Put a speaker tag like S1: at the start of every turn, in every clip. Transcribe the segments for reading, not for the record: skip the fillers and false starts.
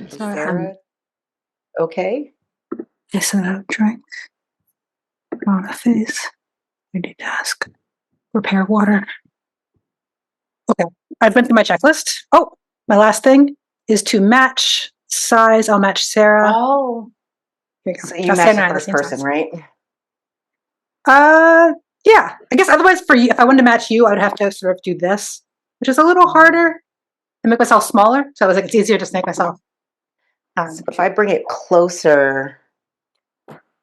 S1: Sarah, okay?
S2: Yes, a drink. On a face. Multitask. Prepare water. Okay. I've been through my checklist. Oh, my last thing is to match size. I'll match Sarah.
S1: Oh.
S2: Here you go.
S1: So you matched the first person, right?
S2: Yeah. I guess otherwise for you, if I wanted to match you, I would have to sort of do this, which is a little harder to make myself smaller. So I was like, it's easier just to make myself.
S1: So if I bring it closer,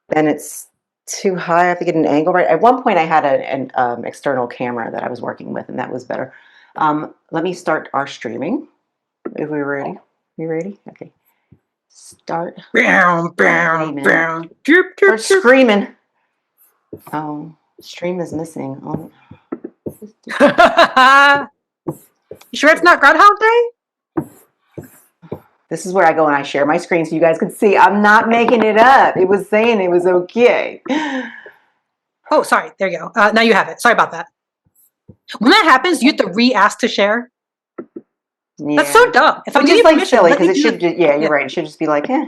S1: then it's too high. I have to get an angle right. At one point, I had an external camera that I was working with, and that was better. Let me start our streaming. If we're ready. You ready? Okay. Start. Start screaming. Oh, stream is missing. Oh.
S2: You sure it's not Groundhog Day?
S1: This is where I go and I share my screen so you guys can see. I'm not making it up. It was saying it was okay.
S2: Oh, sorry. There you go. Now you have it. Sorry about that. When that happens, you have to re-ask to share. Yeah. That's so dumb.
S1: If I'm just like silly, because it should just, yeah, you're right. It should just be like, eh.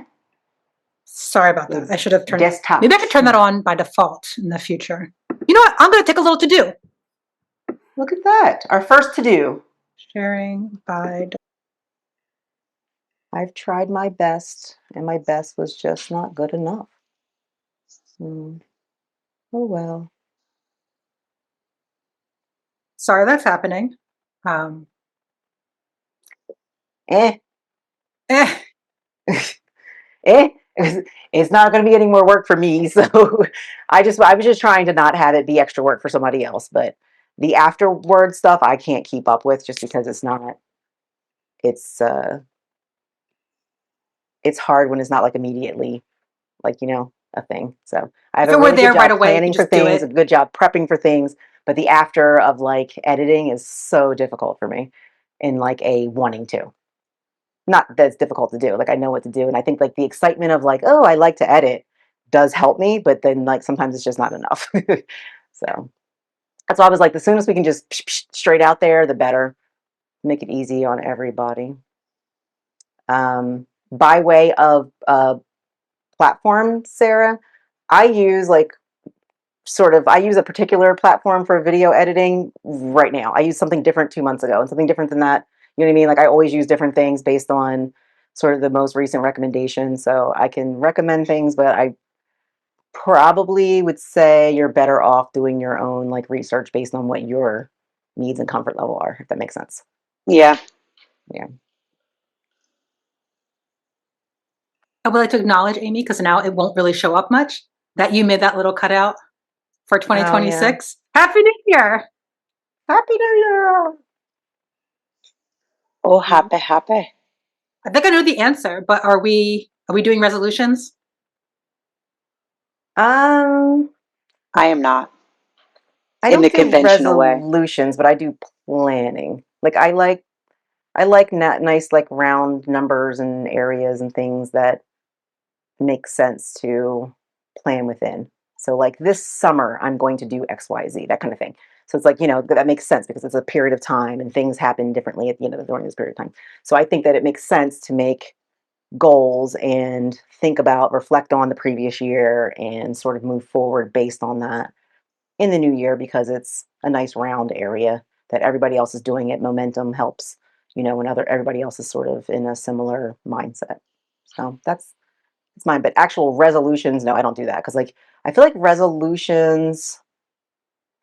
S2: Sorry about that. I should have turned desktop. Maybe I could turn that on by default in the future. You know what? I'm going to take a little to do.
S1: Look at that. Our first to do.
S2: Sharing by.
S1: I've tried my best, and my best was just not good enough. Oh well.
S2: Sorry, that's happening.
S1: Eh. It's not going to be any more work for me. So I was just trying to not have it be extra work for somebody else. But the afterward stuff I can't keep up with just because it's hard when it's not like immediately like, a thing. So I have a really good job planning for things, a good job prepping for things. But the after of like editing is so difficult for me in like a wanting to. Not that it's difficult to do. Like I know what to do. And I think like the excitement of like, oh, I like to edit does help me, but then like sometimes it's just not enough. So that's why I was like, the soonest we can just straight out there, the better. Make it easy on everybody. By way of platform, Sarah, I use a particular platform for video editing right now. I used something different 2 months ago and something different than that. You know what I mean? Like I always use different things based on sort of the most recent recommendations. So I can recommend things, but I probably would say you're better off doing your own like research based on what your needs and comfort level are, if that makes sense.
S3: Yeah.
S1: Yeah.
S2: I would like to acknowledge, Amy, because now it won't really show up much, that you made that little cutout for 2026. Oh, yeah. Happy New Year!
S1: Happy New Year!
S3: Oh, happy.
S2: I think I know the answer, but are we doing resolutions?
S3: I am not.
S1: I don't do resolutions, but I do planning. Like I like nice like round numbers and areas and things that make sense to plan within. So like this summer I'm going to do XYZ, that kind of thing. So it's like, that makes sense because it's a period of time and things happen differently at the end of during this period of time. So I think that it makes sense to make goals and reflect on the previous year and sort of move forward based on that in the new year, because it's a nice round area that everybody else is doing it. Momentum helps, when everybody else is sort of in a similar mindset. So it's mine. But actual resolutions, no, I don't do that, because like I feel like resolutions,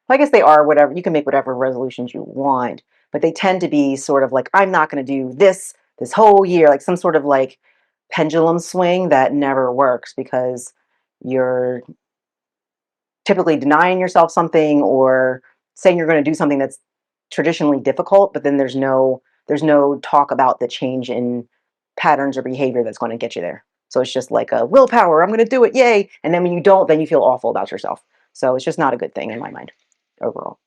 S1: I guess they are whatever, you can make whatever resolutions you want, but they tend to be sort of like, I'm not going to do this whole year, like some sort of like pendulum swing that never works, because you're typically denying yourself something or saying you're going to do something that's traditionally difficult, but then there's no talk about the change in patterns or behavior that's going to get you there. So it's just like a willpower, I'm going to do it, yay. And then when you don't, then you feel awful about yourself. So it's just not a good thing in my mind overall.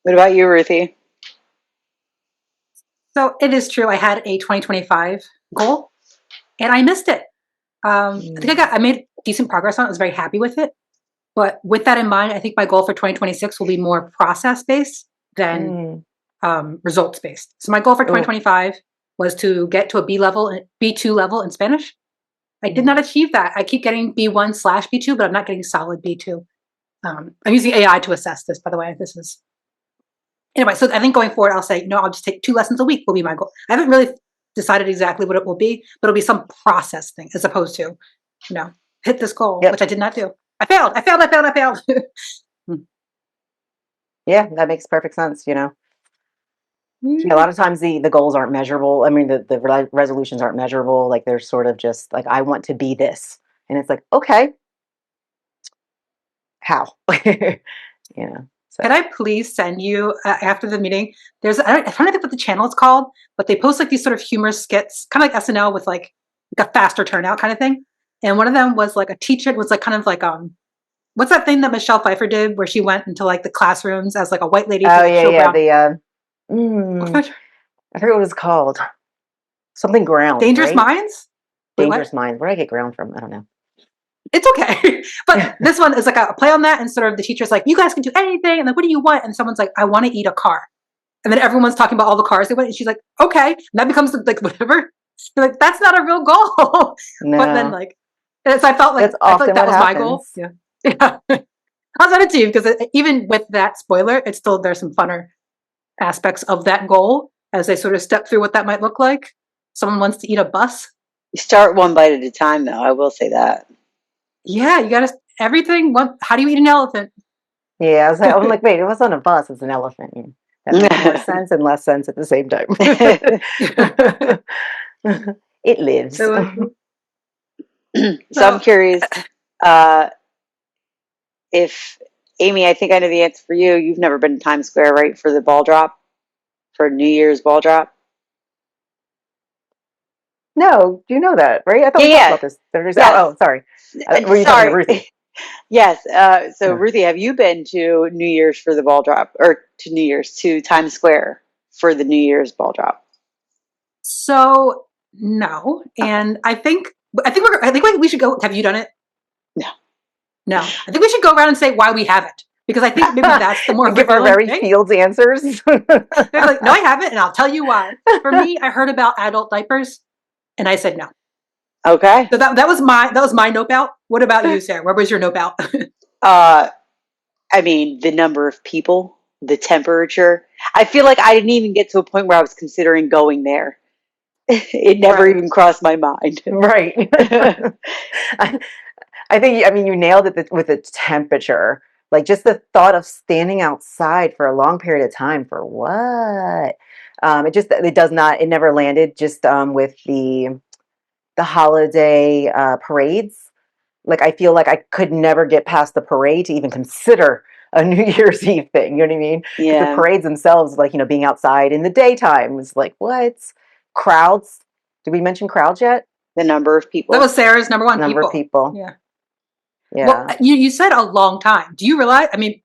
S3: What about you, Ruthie?
S2: So it is true. I had a 2025 goal and I missed it. I think I made decent progress on it. I was very happy with it. But with that in mind, I think my goal for 2026 will be more process-based than results based. So my goal for
S1: Ooh.
S2: 2025 was to get to a B2 level in Spanish. I did not achieve that. I keep getting B1/B2, but I'm not getting solid B2. I'm using AI to assess this, by the way. This is anyway. So I think going forward, I'll say no. I'll just take 2 lessons a week. Will be my goal. I haven't really decided exactly what it will be, but it'll be some process thing as opposed to, hit this goal,
S1: Yep.
S2: which I did not do. I failed. I failed. I failed. I failed.
S1: Yeah, that makes perfect sense. Yeah, a lot of times the goals aren't measurable. I mean, the resolutions aren't measurable. Like they're sort of just like, I want to be this, and it's like, okay, how? So
S2: Could I please send you after the meeting? I'm trying to think what the channel is called, but they post like these sort of humorous skits, kind of like SNL with like a faster turnout kind of thing. And one of them was like a teacher. It was like kind of like what's that thing that Michelle Pfeiffer did where she went into like the classrooms as like a white lady
S1: oh
S2: to
S1: yeah,
S2: show
S1: yeah,
S2: brown
S1: I forget what it's called. Something ground,
S2: Dangerous
S1: right?
S2: Minds. Wait,
S1: Dangerous
S2: what?
S1: Minds. Where did I get ground from? I don't know.
S2: It's okay. But this one is like a play on that, and sort of the teacher's like, you guys can do anything. And like, what do you want? And someone's like, I want to eat a car. And then everyone's talking about all the cars they went. And she's like, okay. And that becomes like whatever. You're like, that's not a real goal.
S1: No,
S2: But then like, and so I
S1: that's
S2: felt like
S1: often
S2: that
S1: what
S2: was my goal.
S1: happens.
S2: Yeah. Yeah. I was on a team because even with that spoiler, it's still, there's some funner aspects of that goal as they sort of step through what that might look like. Someone wants to eat a bus.
S3: You start one bite at a time, though. I will say that.
S2: Yeah. You got to, everything. How do you eat an elephant?
S1: Yeah, I'm like, wait, it was on a bus. It's an elephant. That makes more sense and less sense at the same time. It lives.
S3: So I'm curious if, Amy, I think I know the answer for you. You've never been to Times Square, right, for the ball drop, for New Year's ball drop?
S1: No, you know that, right? I thought we talked
S3: Yeah,
S1: about this.
S3: yes.
S1: Oh, sorry. Were you talking to
S3: Sorry.
S1: Ruthie?
S3: Yes. So,
S1: Yeah.
S3: Ruthie, have you been to New Year's for the ball drop, or to New Year's to Times Square for the New Year's ball drop?
S2: So no, and I think we should go. Have you done it?
S3: No.
S2: No, I think we should go around and say why we haven't, because I think maybe that's the more
S1: Give our
S2: revealing
S1: very
S2: thing.
S1: Fields answers.
S2: They're like, no, I haven't, and I'll tell you why. For me, I heard about adult diapers, and I said no.
S3: Okay.
S2: So that was my nope out. What about you, Sarah? Where was your nope out?
S3: I mean, the number of people, the temperature. I feel like I didn't even get to a point where I was considering going there. It never
S2: Right.
S3: even crossed my mind.
S1: Right. I think, I mean, you nailed it with the temperature. Like just the thought of standing outside for a long period of time for what? It does not, it never landed just with the holiday parades. Like I feel like I could never get past the parade to even consider a New Year's Eve thing. You know what I mean? Because the
S3: Yeah.
S1: parades themselves, like, being outside in the daytime was like, what? Crowds. Did we mention crowds yet?
S3: The number of
S2: That
S3: people.
S2: was Sarah's number one.
S1: Number of
S2: People.
S1: people.
S2: Yeah. Well,
S1: Yeah.
S2: you said a long time. Do you realize? I mean,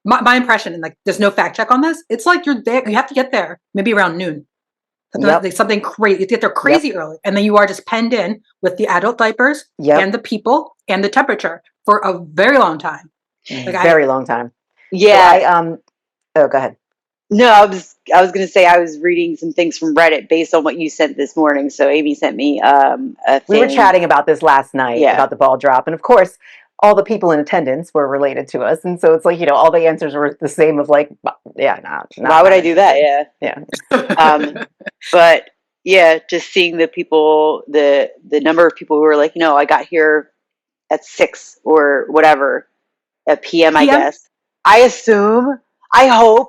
S2: my impression, and like, there's no fact check on this. It's like you're there. You have to get there maybe around noon.
S1: Yep.
S2: Like something crazy. You get there crazy early, and then you are just penned in with the adult diapers
S1: Yep.
S2: and the people and the temperature for a very long time. Like
S1: Very long time.
S3: Yeah.
S1: So oh, go ahead.
S3: No, I was going to say I was reading some things from Reddit based on what you sent this morning. So Amy sent me a thing.
S1: We were chatting about this last night
S3: Yeah.
S1: about the ball drop, and of course, all the people in attendance were related to us, and so it's like all the answers were the same. Of like, yeah, no.
S3: Why would I do that? Yeah.
S1: Yeah.
S3: But yeah, just seeing the people, the number of people who were like, I got here at 6 or whatever at PM, I guess. I assume, I hope,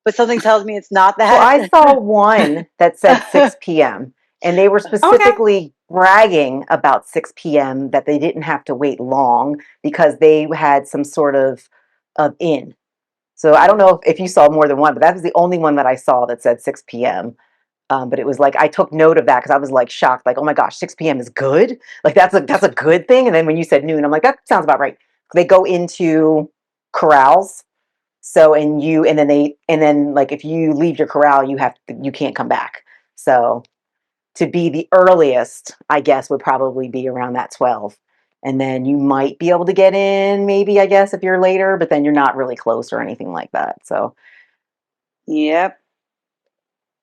S3: but something tells me it's not that.
S1: So I saw one that said 6 p.m. and they were specifically bragging about 6 p.m. that they didn't have to wait long because they had some sort of in. So I don't know if you saw more than one, but that was the only one that I saw that said 6 p.m. But it was like I took note of that because I was like shocked, like, oh my gosh, 6 p.m. is good. Like that's a good thing. And then when you said noon, I'm like, that sounds about right. They go into corrals. So and then like if you leave your corral, you can't come back. So to be the earliest, I guess, would probably be around that 12. And then you might be able to get in, maybe, I guess, if you're later, but then you're not really close or anything like that. So
S3: Yep.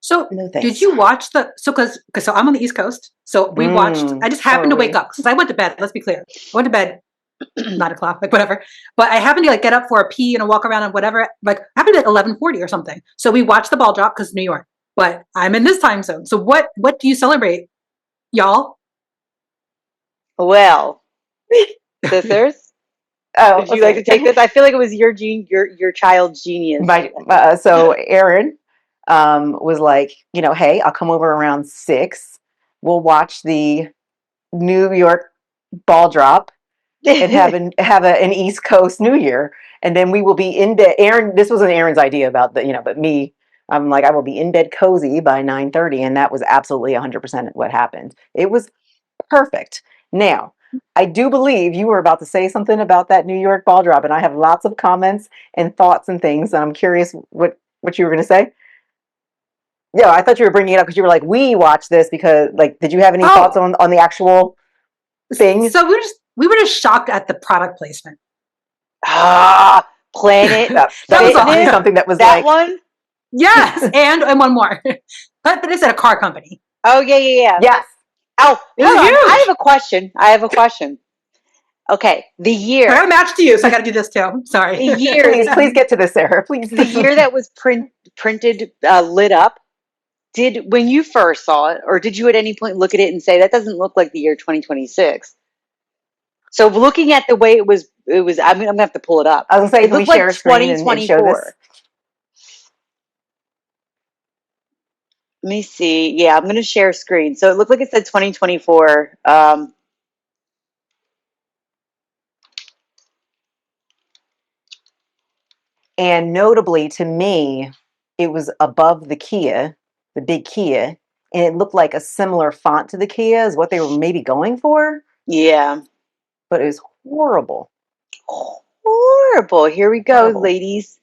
S2: So
S1: No thanks.
S2: did you watch so I'm on the East Coast. So we watched, I just happened to wake up because I went to bed. Let's be clear. I went to bed 9 o'clock, like whatever. But I happened to like get up for a pee and a walk around and whatever. Like happened at 11:40 or something. So we watched the ball drop because New York. But I'm in this time zone. So what do you celebrate, y'all?
S3: Well, sisters, would you like to take this? I feel like it was your child's genius.
S1: So Aaron was like, hey, I'll come over around 6. We'll watch the New York ball drop and have an East Coast New Year, and then we will be in bed. Aaron, this wasn't Aaron's idea about but me, I'm like, I will be in bed cozy by 9:30, and that was absolutely 100% what happened. It was perfect. Now, I do believe you were about to say something about that New York ball drop, and I have lots of comments and thoughts and things, and I'm curious what you were going to say. Yeah, I thought you were bringing it up because you were like, we watched this because, like, did you have any thoughts on the actual thing?
S2: So we were just shocked at the product placement.
S3: Planet
S1: that was obviously something that was
S3: that
S1: like
S3: one.
S2: Yes, and one more, but it's at a car company.
S3: Oh yeah.
S1: Yes.
S3: Oh,
S2: it was huge.
S3: I have a question. Okay, the year.
S2: I got a match to you, so I got to do this too. Sorry.
S3: The year.
S1: Please get to this, Sarah. Please.
S3: The year that was printed, lit up. When you first saw it, or did you at any point look at it and say that doesn't look like the year 2026? So looking at the way it was. I'm gonna have to pull it up.
S1: I was gonna say,
S3: it
S1: can we
S3: looked
S1: share
S3: like
S1: a screen and show this? Let
S3: me see. Yeah, I'm going to share a screen. So it looked like it said 2024.
S1: And notably to me, it was above the Kia, the big Kia, and it looked like a similar font to the Kia is what they were maybe going for.
S3: Yeah.
S1: But it was horrible.
S3: Horrible. Here we go, ladies.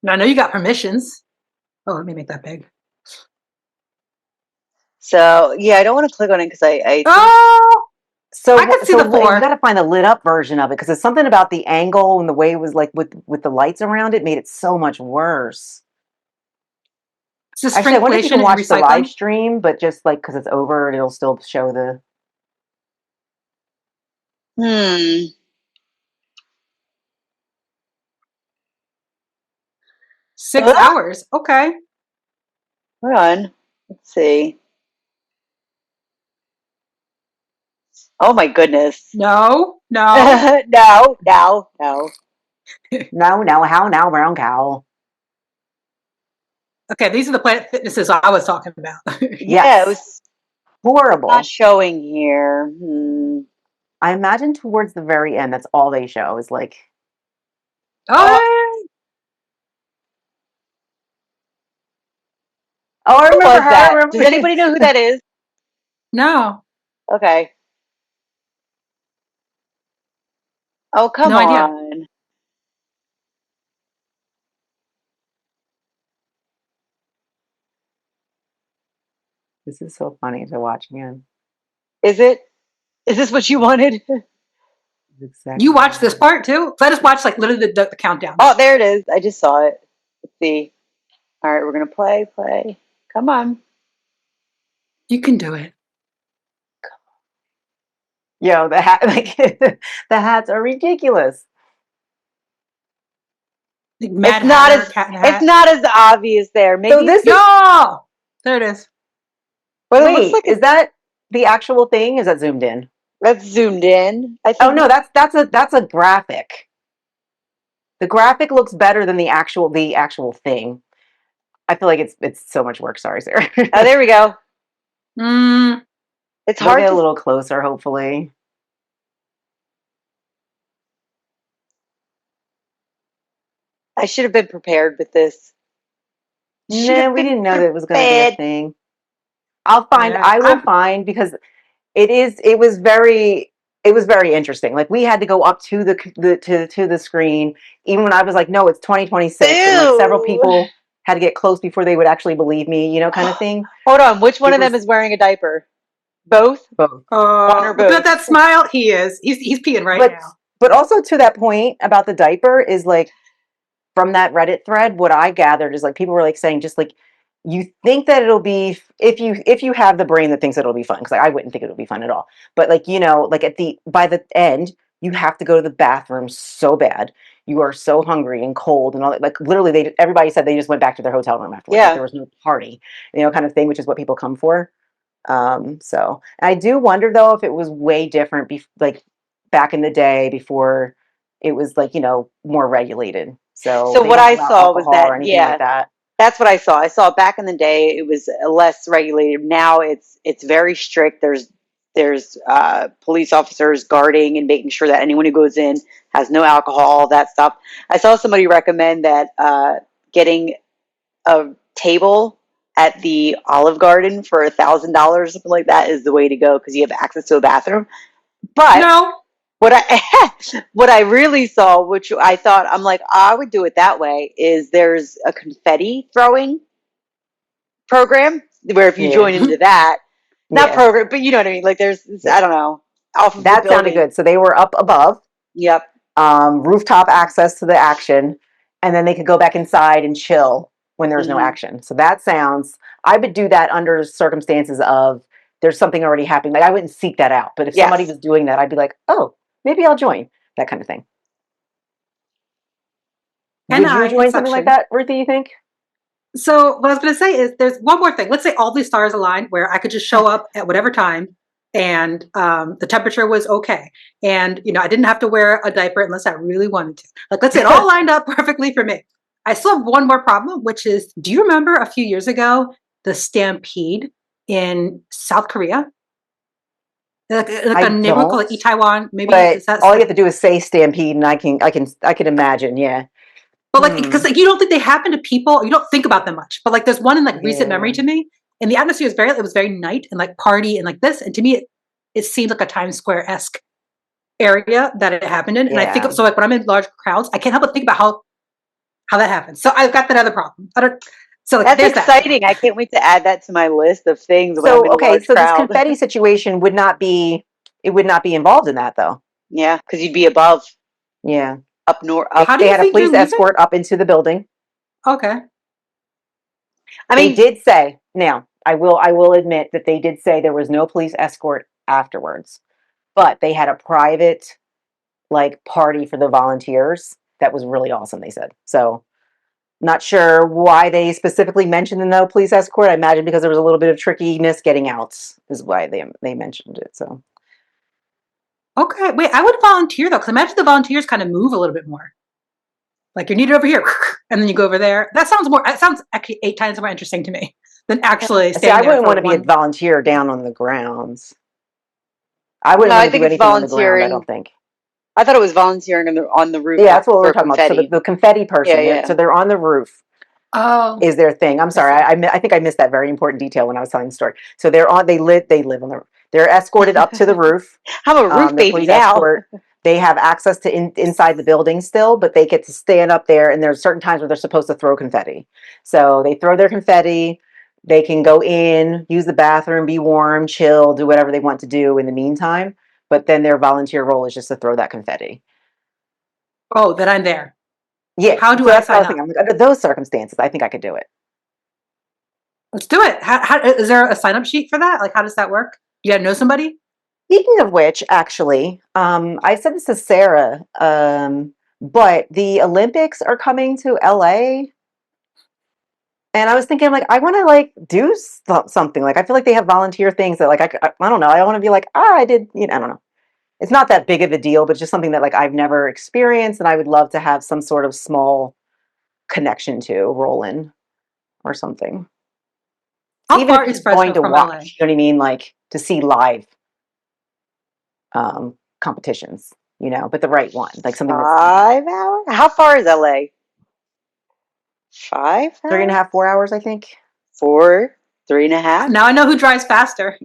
S2: Now I know you got permissions. Oh, let me make that big.
S3: So yeah, I don't want to click on it because I
S1: so
S2: I can see the floor.
S1: You got to find a lit up version of it because it's something about the angle and the way it was like with the lights around it made it so much worse. Actually, I wonder if you can watch the live stream, but just like because it's over, it'll still show the.
S2: 6 hours. Okay.
S3: Hold on. Let's see. Oh my goodness.
S2: No.
S3: No.
S1: No, how now, brown cow.
S2: Okay, these are the Planet Fitnesses I was talking about.
S3: Yeah, it was
S1: horrible.
S3: Not showing here.
S1: I imagine towards the very end, that's all they show is like.
S2: Oh,
S1: I remember her.
S3: That? Does anybody know who that is?
S2: No.
S3: Okay. Oh, come on. Idea.
S1: This is so funny to watch again.
S3: Is it? Is this what you wanted?
S2: Exactly. You watched this part too? I just watched like literally the countdown.
S3: Oh, there it is. I just saw it. Let's see. All right, we're gonna play. Come on.
S2: You can do it.
S1: Yo, the hat, like the hats are ridiculous.
S3: It's not as obvious there. Maybe
S1: so this
S2: there it is.
S1: Well, wait, looks like is that the actual thing? Is that zoomed in?
S3: That's zoomed in. I think.
S1: Oh no, that's a graphic. The graphic looks better than the actual thing. I feel like it's so much work. Sorry, Sarah.
S3: Oh, there we go.
S1: It's hard to get a little closer, hopefully.
S3: I should have been prepared with this.
S1: No, we didn't know that it was going to be a thing. I will find because it was very interesting. Like we had to go up to the screen, even when I was like, no, it's 2026. And like several people had to get close before they would actually believe me, kind of thing.
S3: Hold on, which one of them is wearing a diaper? Both?
S1: Both.
S2: One or both. Look at that smile. He is. He's peeing now.
S1: But also to that point about the diaper is like from that Reddit thread, what I gathered is like people were like saying just like you think that it'll be if you have the brain that thinks it'll be fun, because like, I wouldn't think it'll be fun at all. But like like at the by the end, you have to go to the bathroom so bad. You are so hungry and cold and all that. Like literally, everybody said they just went back to their hotel room afterwards. Like
S3: Yeah.
S1: there was no party, kind of thing, which is what people come for. So I do wonder though if it was way different, like back in the day before it was like more regulated. So
S3: So
S1: they
S3: what
S1: don't
S3: I
S1: allow
S3: saw was
S1: alcohol
S3: that,
S1: or anything like
S3: yeah,
S1: that.
S3: that's what I saw. I saw back in the day it was less regulated. Now it's very strict. There's police officers guarding and making sure that anyone who goes in has no alcohol, that stuff. I saw somebody recommend that getting a table at the Olive Garden for $1,000, something like that, is the way to go because you have access to a bathroom. But
S2: No.
S3: what I what I really saw, which I thought, I'm like, I would do it that way, is there's a confetti throwing program where if you
S1: Yeah,
S3: join into that, not
S1: yeah,
S3: program, but you know what I mean. Like there's,
S1: yeah.
S3: I don't know, off of the
S1: That sounded
S3: building.
S1: good. So they were up above,
S3: Yep.
S1: rooftop access to the action, and then they could go back inside and chill when there was no
S3: Hmm.
S1: action. So that sounds. I would do that under circumstances of there's something already happening. Like I wouldn't seek that out, but if somebody
S3: Yes.
S1: was doing that, I'd be like, oh, maybe I'll join that kind of thing. Would you
S2: NI
S1: join something like
S2: Inception.
S1: that, Ruthie? You think?
S2: So what I was going to say is there's one more thing. Let's say all these stars aligned where I could just show up at whatever time and the temperature was okay. And, I didn't have to wear a diaper unless I really wanted to. Like, let's say it all lined up perfectly for me. I still have one more problem, which is, do you remember a few years ago, the stampede in South Korea? Like a
S1: I
S2: neighborhood called
S1: don't.
S2: like Itaewon. Maybe
S1: But
S2: is that
S1: all you
S2: like,
S1: have to do is say stampede, and I can imagine. Yeah.
S2: but like,
S1: Hmm.
S2: because like you don't think they happen to people, you don't think about them much. But like, there's one in like recent memory
S1: Yeah.
S2: to me, and the atmosphere it was very night and like party and like this, and to me, it seemed like a Times Square esque area that it happened in. And I think
S1: Yeah.
S2: of, so like when I'm in large crowds, I can't help but think about how that happens. So I've got that other problem. I don't. So like,
S3: That's
S2: there's that.
S3: exciting. I can't wait to add that to my list of things when I'm
S1: So
S3: in a
S1: okay,
S3: large
S1: so this
S3: crowd.
S1: confetti situation would not be involved in that though.
S3: Yeah, because you'd be above,
S1: Yeah.
S3: up north,
S2: How
S3: up.
S2: do
S1: They
S2: you
S1: had a
S2: think you're
S1: police
S2: leaving?
S1: escort up into the building.
S2: Okay.
S3: I
S1: They
S3: mean,
S1: did say, now, I will admit that they did say there was no police escort afterwards, but they had a private like party for the volunteers. That was really awesome, they said. So, not sure why they specifically mentioned the no police escort. I imagine because there was a little bit of trickiness getting out is why they mentioned it. So,
S2: Okay. Wait, I would volunteer though, because imagine the volunteers kind of move a little bit more. Like you're needed over here, and then you go over there. That sounds more. It sounds actually 8 times more interesting to me than actually
S1: see,
S2: staying
S1: I
S2: there
S1: wouldn't
S2: for
S1: want to be a
S2: one.
S1: volunteer down on the grounds. I
S3: no,
S1: wouldn't want
S3: I
S1: to do
S3: think it's
S1: anything on the ground, I
S3: volunteering.
S1: don't think.
S3: I thought it was volunteering on the
S1: Yeah,
S3: rooftop
S1: that's what we
S3: for
S1: were talking about. So
S3: confetti.
S1: the confetti
S3: Yeah,
S1: person,
S3: yeah.
S1: so they're on the roof
S2: Oh,
S1: is their thing. I'm
S2: I
S1: sorry,
S2: see.
S1: I think I missed that very important detail when I was telling the story. So they live on the roof. They're escorted up to the roof.
S3: I'm a roof
S1: Their
S3: baby
S1: police
S3: now.
S1: escort. They have access to inside the building still, but they get to stand up there. And there's certain times where they're supposed to throw confetti. So they throw their confetti. They can go in, use the bathroom, be warm, chill, do whatever they want to do in the meantime. But then their volunteer role is just to throw that confetti.
S2: Oh, then I'm there.
S1: Yeah,
S2: How
S1: so
S2: do I
S1: that's what I
S2: sign
S1: was
S2: up?
S1: thinking. I'm like, under those circumstances, I think I could do it.
S2: Let's do it. Is there a sign up sheet for that? Like, how does that work? You gotta know somebody.
S1: Speaking of which, actually, I said this to Sarah, but the Olympics are coming to LA, and I was thinking, like, I want to like do something. Like, I feel like they have volunteer things that, like, I don't know. I want to be like, I did, I don't know. It's not that big of a deal, but just something that like I've never experienced, and I would love to have some sort of small connection to roll in or something.
S2: How
S1: Even if
S2: far
S1: it's
S2: is
S1: just going
S2: Fresno
S1: to
S2: from LA?
S1: watch, you know what I mean? Like to see live competitions, but the right one, like something that's
S3: 5 hours? How far is LA?
S1: 3.5,
S3: $5?
S1: 4 hours, I think.
S3: Four, 3.5?
S2: Now I know who drives faster.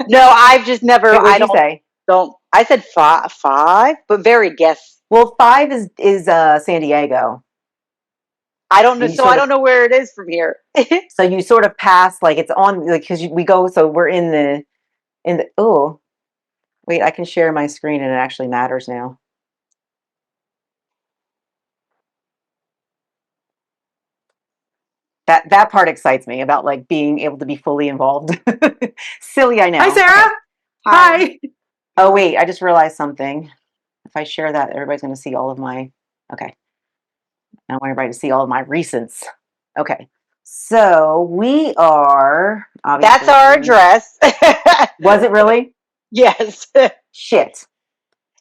S3: No, I've just never.
S1: Wait,
S3: I
S1: what'd you
S3: don't.
S1: say?
S3: Don't. I said five, but very guess.
S1: Well, 5 is San Diego,
S3: I don't know.
S1: and
S3: So I don't know where it is from here.
S1: you sort of pass like it's on like because we go. So we're in the. Oh, wait, I can share my screen and it actually matters now. That part excites me about like being able to be fully involved. Silly, I know.
S2: Hi, Sarah.
S1: Okay.
S2: Hi.
S1: Oh wait, I just realized something. If I share that, everybody's going to see all of my. Okay. I want everybody to see all of my recents. Okay. So we are obviously.
S3: That's our address.
S1: Was it really?
S3: Yes.
S1: Shit.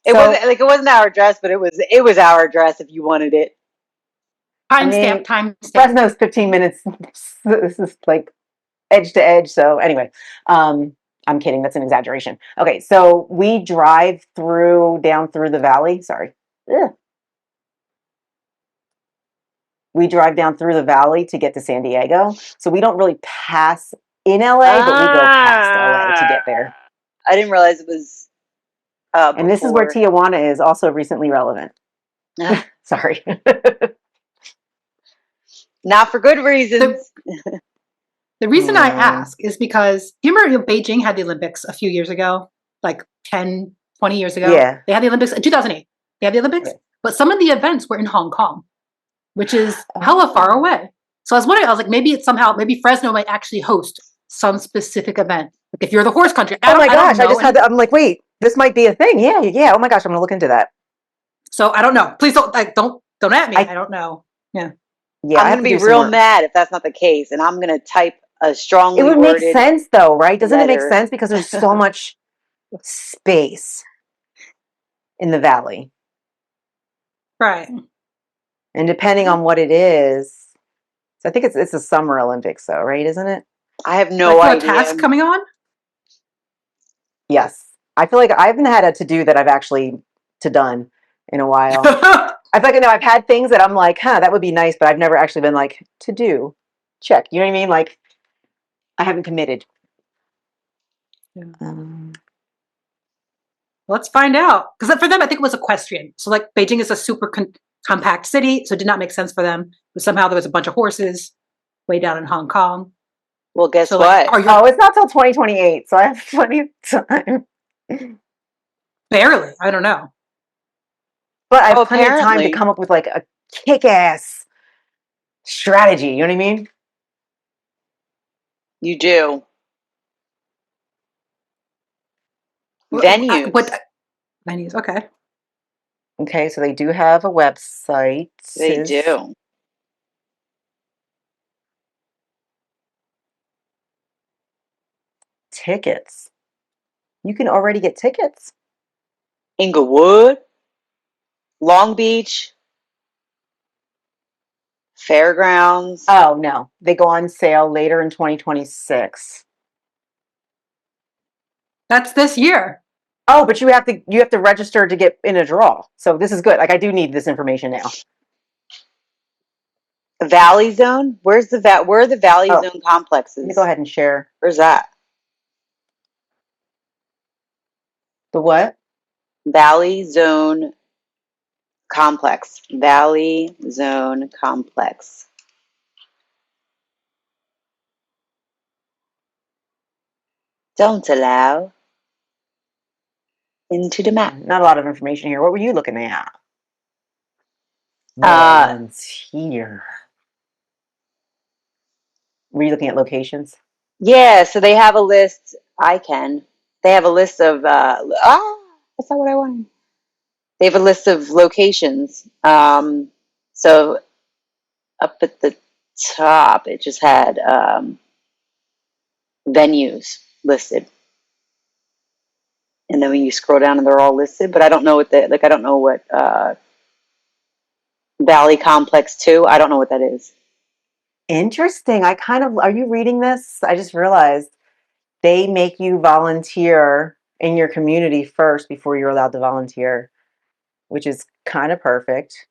S3: It wasn't like it wasn't our address, but it was our address if you wanted it.
S2: Timestamp.
S1: Fresno's 15 minutes. This is like edge to edge. So anyway, I'm kidding. That's an exaggeration. Okay, so we drive down through the valley. Sorry. Ugh. We drive down through the valley to get to San Diego. So we don't really pass in LA, but we go past LA to get there.
S3: I didn't realize it was
S1: and this is where Tijuana is, also recently relevant. Sorry.
S3: Not for good reasons.
S2: The reason I ask is because you remember Beijing had the Olympics a few years ago, like 10, 20 years ago.
S1: Yeah.
S2: They had the Olympics in 2008. They had the Olympics, but some of the events were in Hong Kong, which is hella far away. So I was wondering, I was like, maybe Fresno might actually host some specific event. Like if you're the horse country.
S1: Oh my gosh, I'm like, wait, this might be a thing. Yeah. Oh my gosh, I'm gonna look into that.
S2: So I don't know. Please don't at me. I don't know. Yeah.
S1: Yeah,
S3: I'm gonna be real mad if that's not the case, and I'm gonna type a strongly worded.
S1: It would make sense though, right? Doesn't it make sense because there's so much space in the valley,
S2: right?
S1: And depending on what it is, so I think it's the Summer Olympics, though, right? Isn't it?
S3: I have no idea.
S2: A task coming on.
S1: Yes, I feel like I haven't had a to-do that I've actually done in a while. I feel like I've had things that I'm like, that would be nice, but I've never actually been like, to do, check. You know what I mean? Like, I haven't committed.
S2: Yeah. Let's find out. Because for them, I think it was equestrian. So like Beijing is a super compact city, so it did not make sense for them. But somehow there was a bunch of horses way down in Hong Kong.
S3: Well, guess what?
S1: It's not till 2028, so I have plenty of time.
S2: Barely. I don't know.
S1: But I have plenty of time to come up with like a kick-ass strategy. You know what I mean?
S3: You do. Venues.
S2: Venues, okay.
S1: Okay, so they do have a website.
S3: They do.
S1: Tickets. You can already get tickets.
S3: Inglewood, Long Beach, Fairgrounds.
S1: Oh, no. They go on sale later in 2026.
S2: That's this year.
S1: Oh, but you have to register to get in a draw. So this is good. Like I do need this information now.
S3: Valley Zone? Where are the Valley Zone complexes?
S1: Let me go ahead and share.
S3: Where's that?
S1: The what?
S3: Valley Zone Complex. Valley Zone Complex. Don't allow into the map.
S1: Not a lot of information here. What were you looking at? Volunteer. Were you looking at locations?
S3: Yeah, so they have a list. They have a list of that's not what I wanted. They have a list of locations. So up at the top, it just had venues listed, and then when you scroll down, and they're all listed. But I don't know what I don't know what Valley Complex 2. I don't know what that is.
S1: Interesting. Are you reading this? I just realized they make you volunteer in your community first before you're allowed to volunteer, which is kind of perfect.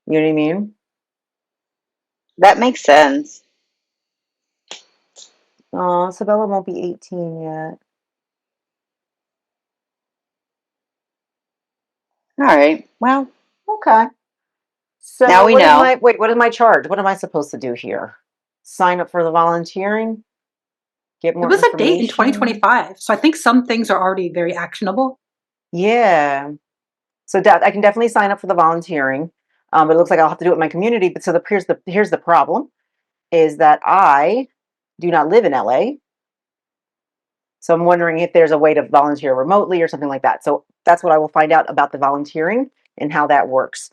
S1: You know what I mean?
S3: That makes sense.
S1: Oh, Sabella won't be 18 yet.
S3: All right. Well,
S1: okay. So
S3: now we know.
S1: What is my charge? What am I supposed to do here? Sign up for the volunteering? Get more information?
S2: It was a date in 2025. So I think some things are already very actionable.
S1: Yeah. So I can definitely sign up for the volunteering. But it looks like I'll have to do it in my community. But so here's the problem is that I do not live in LA. So I'm wondering if there's a way to volunteer remotely or something like that. So that's what I will find out about the volunteering and how that works.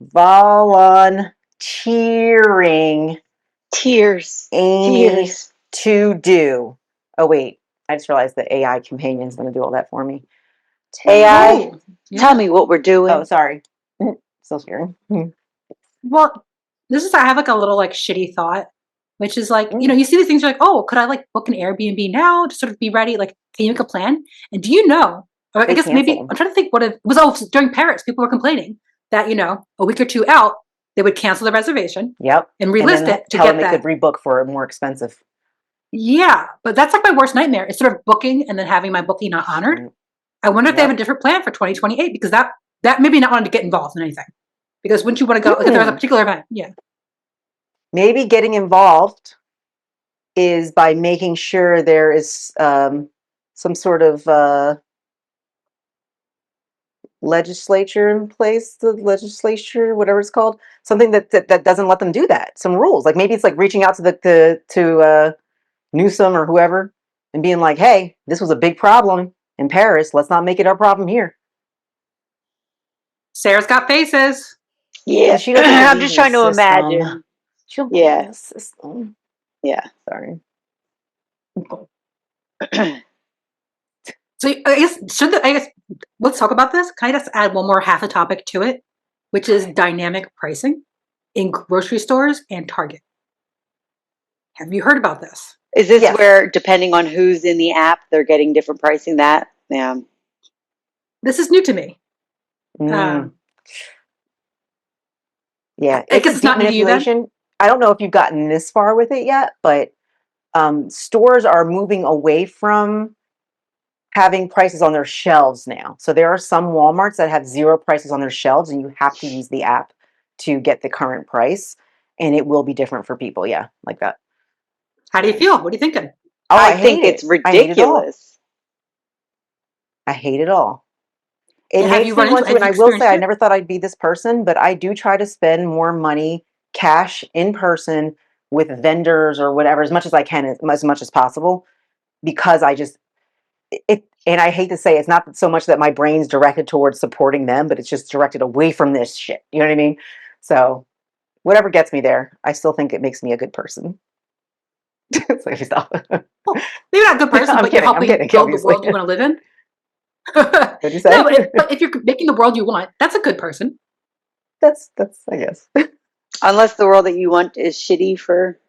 S1: Volunteering.
S3: Tears.
S1: Amy to do. Oh wait, I just realized the AI companion is going to do all that for me.
S3: AI, tell me what we're doing.
S1: Oh, sorry. Still sharing.
S2: Well, I have like a little like shitty thought, which is like, you see these things, you're like, oh, could I like book an Airbnb now to sort of be ready? Like, can you make a plan? And do you know, or I guess maybe I'm trying to think what it was. Oh, during Paris, people were complaining that, a week or two out, they would cancel the reservation.
S1: Yep.
S2: And relist it to
S1: tell
S2: get
S1: them they could rebook for more expensive.
S2: Yeah. But that's like my worst nightmare. It's sort of booking and then having my booking not honored. I wonder if they have a different plan for 2028 because that maybe not wanting to get involved in anything. Because wouldn't you want to go, like if there's a particular event? Yeah.
S1: Maybe getting involved is by making sure there is some sort of legislature in place, the legislature, whatever it's called, something that doesn't let them do that. Some rules, like maybe it's like reaching out to Newsom or whoever and being like, hey, this was a big problem in Paris. Let's not make it our problem here.
S2: Sarah's got faces.
S3: Yeah, she doesn't. I'm just trying to imagine.
S1: She'll be in the system.
S3: Yeah.
S1: Sorry.
S2: So I guess let's talk about this. Can I just add one more half a topic to it, which is dynamic pricing in grocery stores and Target. Have you heard about this?
S3: Is this where, depending on who's in the app, they're getting different pricing? Yeah.
S2: This is new to me.
S1: Yeah,
S2: I guess it's not new to you then?
S1: I don't know if you've gotten this far with it yet, but stores are moving away from having prices on their shelves now. So there are some Walmarts that have 0 prices on their shelves, and you have to use the app to get the current price, and it will be different for people. Yeah, like that.
S2: How do you feel? What are you thinking?
S3: Oh, I think it's ridiculous.
S1: I hate it all. It makes me want to, and I will say, I never thought I'd be this person, but I do try to spend more money, cash, in person with vendors or whatever, as much as I can, as much as possible, because and I hate to say, it's not so much that my brain's directed towards supporting them, but it's just directed away from this shit. You know what I mean? So whatever gets me there, I still think it makes me a good person. So stop.
S2: Well, maybe not a good person, but you're helping build the world you want to live in.
S1: What'd you say?
S2: No, but if you're making the world you want, that's a good person.
S1: That's I guess.
S3: Unless the world that you want is shitty for.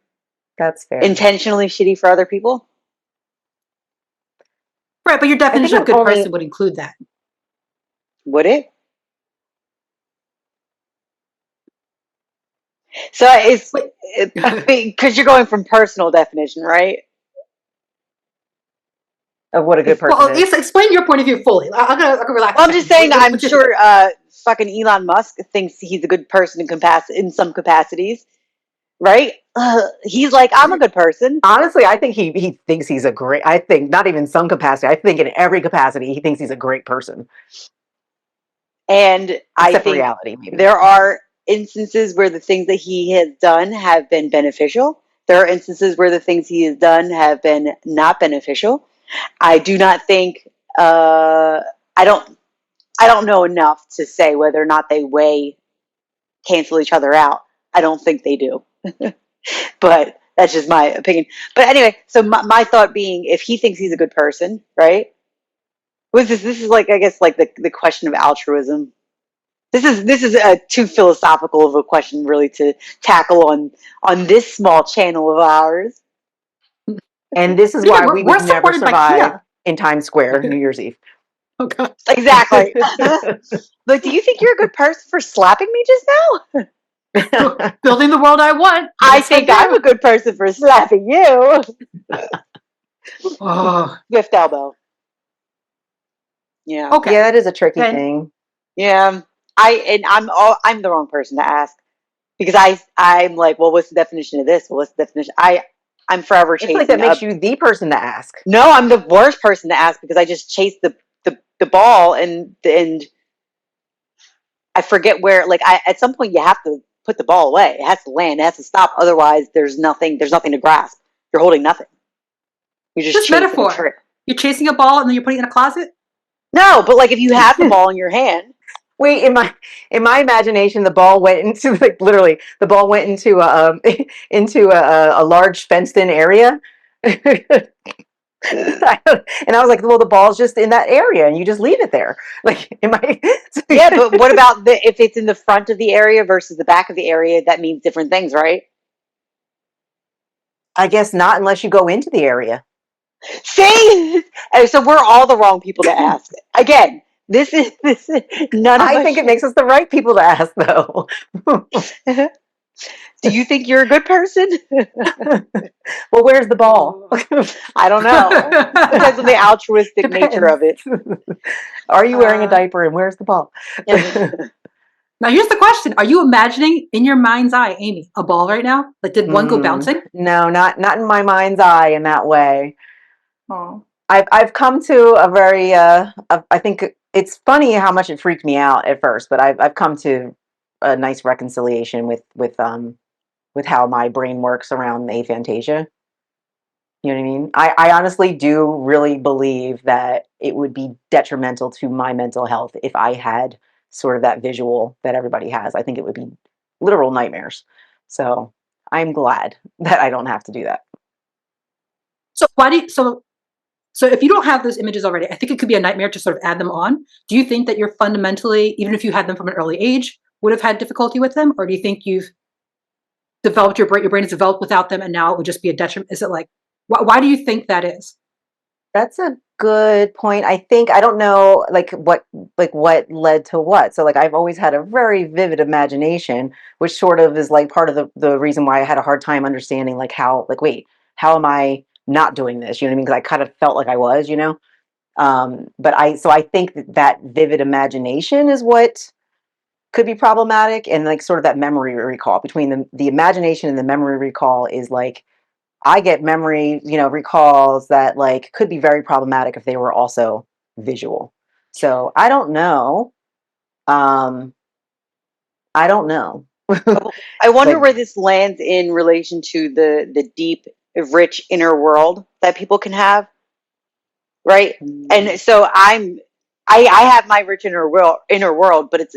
S1: That's fair.
S3: Intentionally shitty for other people.
S2: Right, but your definition of good person would include that.
S3: Would it? So it's because you're going from personal definition, right?
S1: Of what a good person
S2: well,
S1: is.
S2: Yes, explain your point of view fully. I can relax.
S3: Well, I'm just saying, I'm sure fucking Elon Musk thinks he's a good person in some capacities, right? He's like, I'm a good person.
S1: Honestly, I think he thinks he's a great, I think not even some capacity, I think in every capacity he thinks he's a great person.
S3: And I think
S1: reality, maybe.
S3: There are instances where the things that he has done have been beneficial. There are instances where the things he has done have been not beneficial. I do not think I don't know enough to say whether or not they cancel each other out. I don't think they do. But that's just my opinion. But anyway, so my thought being, if he thinks he's a good person, right? This is like, I guess, like the question of altruism. This is too philosophical of a question, really, to tackle on this small channel of ours.
S1: And this is why we would never survive in Times Square New Year's Eve.
S2: Oh God.
S3: Exactly. But do you think you're a good person for slapping me just now?
S2: Building the world I want.
S3: I think I'm a good person for slapping you. Swift elbow. Yeah.
S1: Okay. Yeah, that is a tricky thing.
S3: Yeah. I'm the wrong person to ask, because I'm like, well, what's the definition of this? Well, what's the definition? I'm forever chasing.
S1: It's like that makes you the person to ask.
S3: No, I'm the worst person to ask, because I just chase the ball and I forget where. Like at some point, you have to put the ball away. It has to land. It has to stop. Otherwise, there's nothing. There's nothing to grasp. You're holding nothing. You're just
S2: Just
S3: chasing a
S2: metaphor.
S3: trick.
S2: You're chasing a ball and then you're putting it in a closet?
S3: No, but like if you have the ball in your hand.
S1: Wait, in my imagination, the ball went into like literally the ball went into into a large fenced in area. And I was like, well, the ball's just in that area, and you just leave it there. Like,
S3: Yeah, but what about if it's in the front of the area versus the back of the area? That means different things, right?
S1: I guess not unless you go into the area.
S3: See, so we're all the wrong people to ask. Again, this is none of
S1: I
S3: us.
S1: think it makes us the right people to ask, though.
S3: Do you think you're a good person?
S1: Well, where's the ball?
S3: I don't know. Depends on the altruistic nature of it.
S1: Are you wearing a diaper, and where's the ball?
S2: Now, here's the question. Are you imagining in your mind's eye, Amy, a ball right now? Like, did one go bouncing?
S1: No, not in my mind's eye in that way.
S2: Oh.
S1: I've come to a very I think it's funny how much it freaked me out at first, but I've come to a nice reconciliation with how my brain works around aphantasia. You know what I mean? I honestly do really believe that it would be detrimental to my mental health if I had sort of that visual that everybody has. I think it would be literal nightmares. So I'm glad that I don't have to do that.
S2: So why do you, so if you don't have those images already, I think it could be a nightmare to sort of add them on. Do you think that you're fundamentally, even if you had them from an early age, would have had difficulty with them? Or do you think you've developed your brain has developed without them and now it would just be a detriment? Is it like, why do you think that is?
S1: That's a good point. I think I don't know what led to what. So like I've always had a very vivid imagination, which sort of is like part of the reason why I had a hard time understanding like how like wait, how am I not doing this? You know what I mean? Because I kind of felt like I was, you know. But I think that vivid imagination is what could be problematic, and like sort of that memory recall between the imagination and the memory recall is like I get memory, recalls that like could be very problematic if they were also visual. So I don't know. I don't know.
S3: I wonder
S1: Like,
S3: where this lands in relation to the deep, rich inner world that people can have, right? And so I have my rich inner world, but it's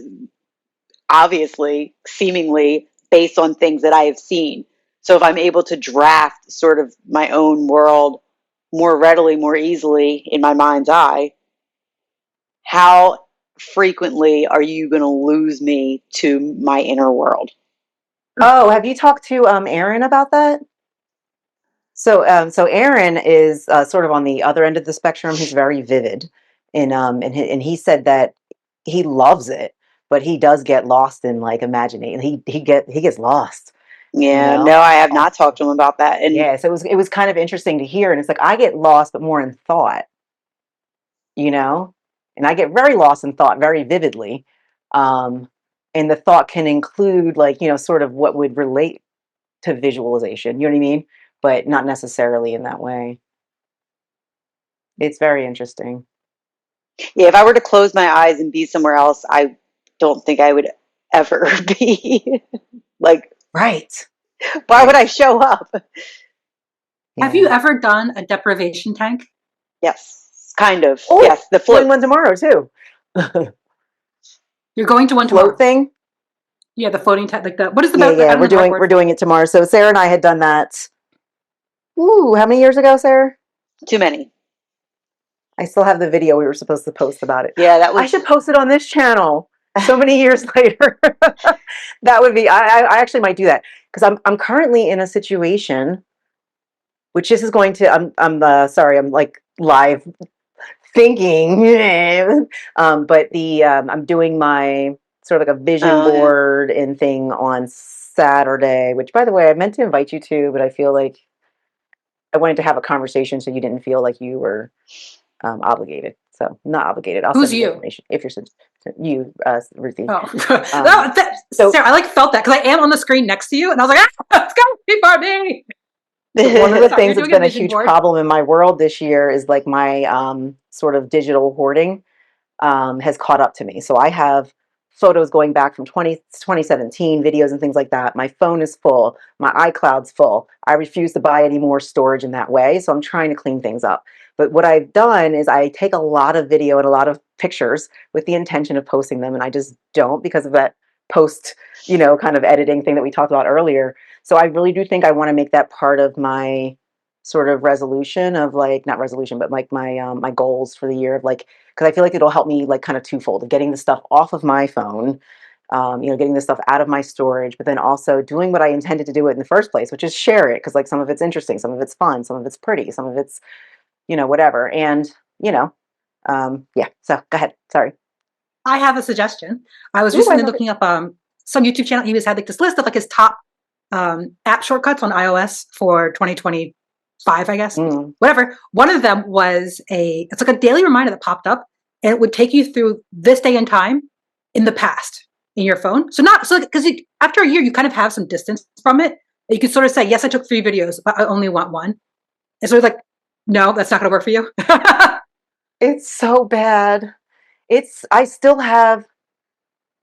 S3: obviously, seemingly based on things that I have seen. So if I'm able to draft sort of my own world more readily, more easily in my mind's eye, how frequently are you going to lose me to my inner world?
S1: oh, have you talked to Aaron about that? So Aaron is sort of on the other end of the spectrum. He's very vivid, and he said that he loves it, but he does get lost in like imagining. He gets lost, you
S3: Yeah,
S1: know.
S3: no, I have not talked to him about that. And
S1: Yeah, so it was kind of interesting to hear, and it's like I get lost, but more in thought, you know, and I get very lost in thought very vividly, um, and the thought can include like sort of what would relate to visualization. You know what I mean? But not necessarily in that way. It's very interesting.
S3: yeah, if I were to close my eyes and be somewhere else, I don't think I would ever be like,
S1: Right.
S3: why would
S1: Right.
S3: I show up?
S2: Have you
S1: Yeah.
S2: ever done a deprivation tank?
S3: Yes, kind of.
S1: Oh,
S3: Yes, the
S1: doing
S3: float.
S1: one tomorrow too.
S2: You're going to one
S1: Float
S2: tomorrow.
S1: thing.
S2: Yeah, the floating tank, like the what is the
S1: Yeah,
S2: I
S1: yeah.
S2: don't know the right word
S1: We're
S2: for
S1: doing
S2: it.
S1: it tomorrow. So Sarah and I had done that. Ooh, how many years ago, Sarah?
S3: Too many.
S1: I still have the video we were supposed to post about it.
S3: Yeah, that
S1: I
S3: was.
S1: should post it on this channel. So many years later, that would be. I actually might do that because I'm currently in a situation, which this is going to. I'm sorry. I'm like live thinking. But I'm doing my sort of like a vision
S3: Oh yeah.
S1: board and thing on Saturday. Which, by the way, I meant to invite you to, but I feel like I wanted to have a conversation so you didn't feel like you were obligated. So not obligated. I'll
S2: Who's
S1: send you the
S2: you?
S1: information if you're you, Ruthie.
S2: Oh,
S1: Um,
S2: no,
S1: so
S2: Sarah, I like felt that because I am on the screen next to you, and I was like, "It's going to be for me."
S1: one of the
S2: Sorry,
S1: things
S2: you're
S1: that's
S2: doing a
S1: been a
S2: vision
S1: huge
S2: board.
S1: problem in my world this year is like my sort of digital hoarding has caught up to me. So I have photos going back from 2017, videos and things like that. My phone is full. My iCloud's full. I refuse to buy any more storage in that way. So I'm trying to clean things up. But what I've done is I take a lot of video and a lot of pictures with the intention of posting them, and I just don't because of that post, kind of editing thing that we talked about earlier. So I really do think I want to make that part of my sort of resolution of like, not resolution, but like my goals for the year of like, because I feel like it'll help me like kind of twofold of getting the stuff off of my phone, getting the stuff out of my storage, but then also doing what I intended to do it in the first place, which is share it. Because like some of it's interesting, some of it's fun, some of it's pretty, some of it's, whatever. And, yeah. So go ahead. Sorry.
S2: I have a suggestion. I was
S1: Ooh, I
S2: recently
S1: love it.
S2: looking up some YouTube channel. He was had like this list of like his top app shortcuts on iOS for 2025, I guess.
S1: Mm.
S2: Whatever. One of them was it's like a daily reminder that popped up, and it would take you through this day and time in the past in your phone. So not so because after a year you kind of have some distance from it. You could sort of say, yes, I took 3 videos, but I only want one. And so it's like, no, that's not going to work for you.
S1: It's so bad. I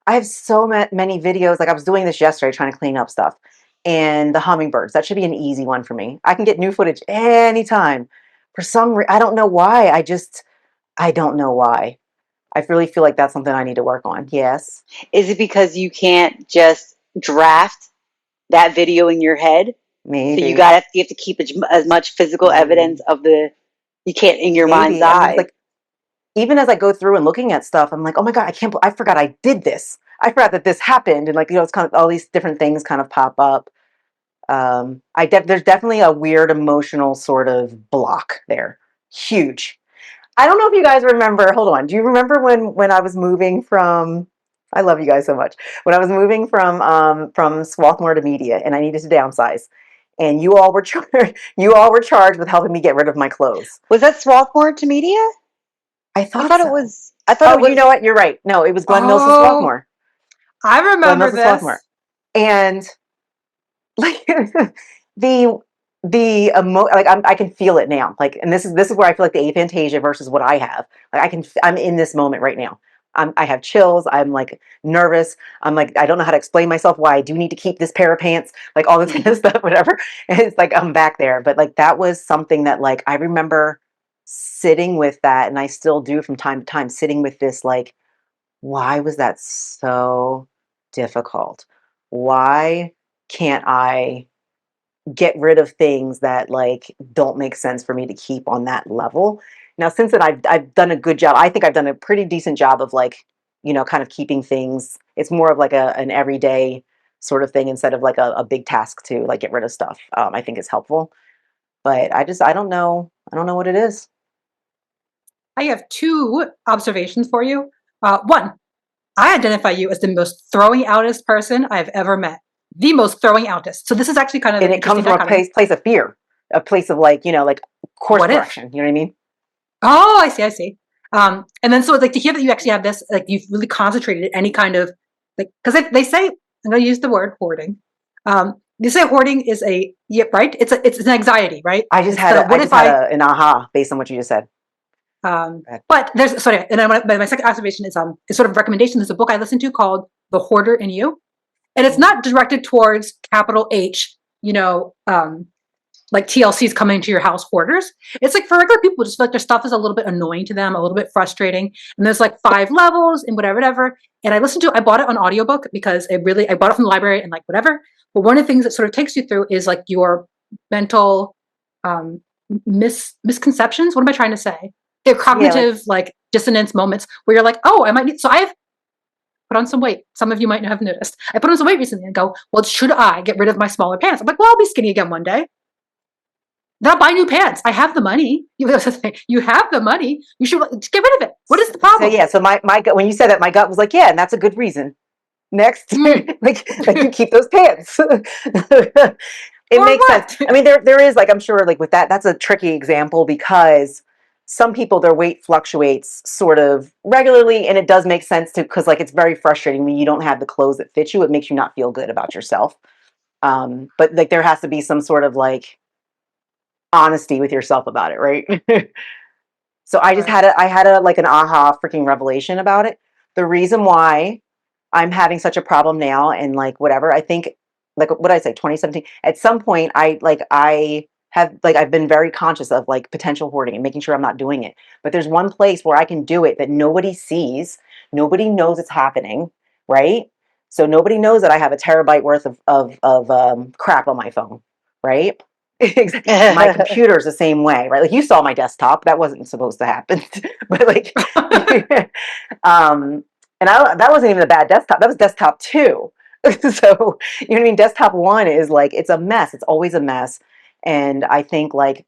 S1: have so many videos. Like I was doing this yesterday, trying to clean up stuff. And the hummingbirds, that should be an easy one for me. I can get new footage anytime. For some reason, I don't know why. I don't know why. I really feel like that's something I need to work on. Yes.
S3: Is it because you can't just draft that video in your head? So
S1: Maybe.
S3: you have to keep as much physical evidence
S1: Maybe.
S3: of you can't in your mind's
S1: Maybe. I mean, it's
S3: eye.
S1: like, even as I go through and looking at stuff, I'm like, oh my God, I forgot I did this. I forgot that this happened. And like, it's kind of all these different things kind of pop up. There's definitely a weird emotional sort of block there. Huge. I don't know if you guys remember. Hold on. Do you remember when I was moving from? I love you guys so much. When I was moving from Swarthmore to Media, and I needed to downsize, and you all were charged with helping me get rid of my clothes.
S3: Was that Swarthmore to Media?
S1: I
S3: I
S1: thought
S3: thought it
S1: so.
S3: was. I thought
S1: Oh,
S3: it
S1: you know
S3: was.
S1: what? You're right. No, it was Glen Mills and
S2: Oh,
S1: Swarthmore.
S2: I
S1: Glen
S2: remember
S1: Mills and
S2: this.
S1: Swarthmore. And like the I can feel it now. Like, and this is where I feel like the aphantasia versus what I have. Like I'm in this moment right now. I have chills. I'm like nervous. I'm like, I don't know how to explain myself why I do need to keep this pair of pants, like all this kind of stuff, whatever. And it's like I'm back there. But like that was something that like I remember sitting with that, and I still do from time to time, sitting with this like, why was that so difficult? Why can't I get rid of things that like don't make sense for me to keep on that level? Now, since then, I've done a good job. I think I've done a pretty decent job of like, kind of keeping things. It's more of like an everyday sort of thing instead of like a big task to like get rid of stuff. I think is helpful, but I don't know. I don't know what it is.
S2: I have 2 observations for you. One, I identify you as the most throwing outest person I've ever met. The most throwing outest. So this is actually kind of
S1: And
S2: an
S1: it comes
S2: interesting
S1: from a
S2: dichotomy.
S1: place of fear, a place of like course
S2: What if?
S1: correction. You know what I mean?
S2: Oh, I see, I see. And then so like to hear that you actually have this, like you've really concentrated any kind of like because they say I'm going to use the word hoarding. They say hoarding is right. It's an anxiety, right? It's the
S1: I
S2: what
S1: just
S2: if
S1: had
S2: I
S1: an aha based on what you just said.
S2: But there's sorry, and then my second observation is sort of recommendation. There's a book I listened to called The Hoarder in You, and it's
S1: Mm.
S2: not directed towards capital H, like TLC's coming to your house hoarders. It's like for regular people, just like their stuff is a little bit annoying to them, a little bit frustrating. And there's like 5 levels and whatever. And I bought it on audiobook because I bought it from the library and like whatever. But one of the things that sort of takes you through is like your mental um, misconceptions. What am I trying to say? They're
S1: Yeah, like
S2: cognitive like dissonance moments where you're like, oh, I might need. So I've put on some weight. Some of you might have noticed. I put on some weight recently and go, well, should I get rid of my smaller pants? I'm like, well, I'll be skinny again one day. Then I'll buy new pants. I have the money. You have the money. You should get rid of it. What is the
S1: so
S2: problem?
S1: yeah, so my gut when you said that, my gut was like, yeah, and that's a good reason. Next,
S2: Mm,
S1: like you keep those pants. It
S2: for
S1: makes sense.
S2: what?
S1: I mean, there is like I'm sure like with that's a tricky example because some people their weight fluctuates sort of regularly, and it does make sense to because like it's very frustrating when you don't have the clothes that fit you. It makes you not feel good about yourself. But like there has to be some sort of like honesty with yourself about it, right? So I
S2: Right.
S1: had a like an aha freaking revelation about it. The reason why I'm having such a problem now and like whatever. I think like what did I say, 2017. At some point I have like I've been very conscious of like potential hoarding and making sure I'm not doing it. But there's one place where I can do it that nobody sees, nobody knows it's happening, right? So nobody knows that I have a terabyte worth of crap on my phone, right? My computer's the same way, right? Like you saw my desktop, that wasn't supposed to happen, but like, um, and that wasn't even a bad desktop. That was desktop two. So, you know what I mean? Desktop one is like, it's a mess. It's always a mess. And I think like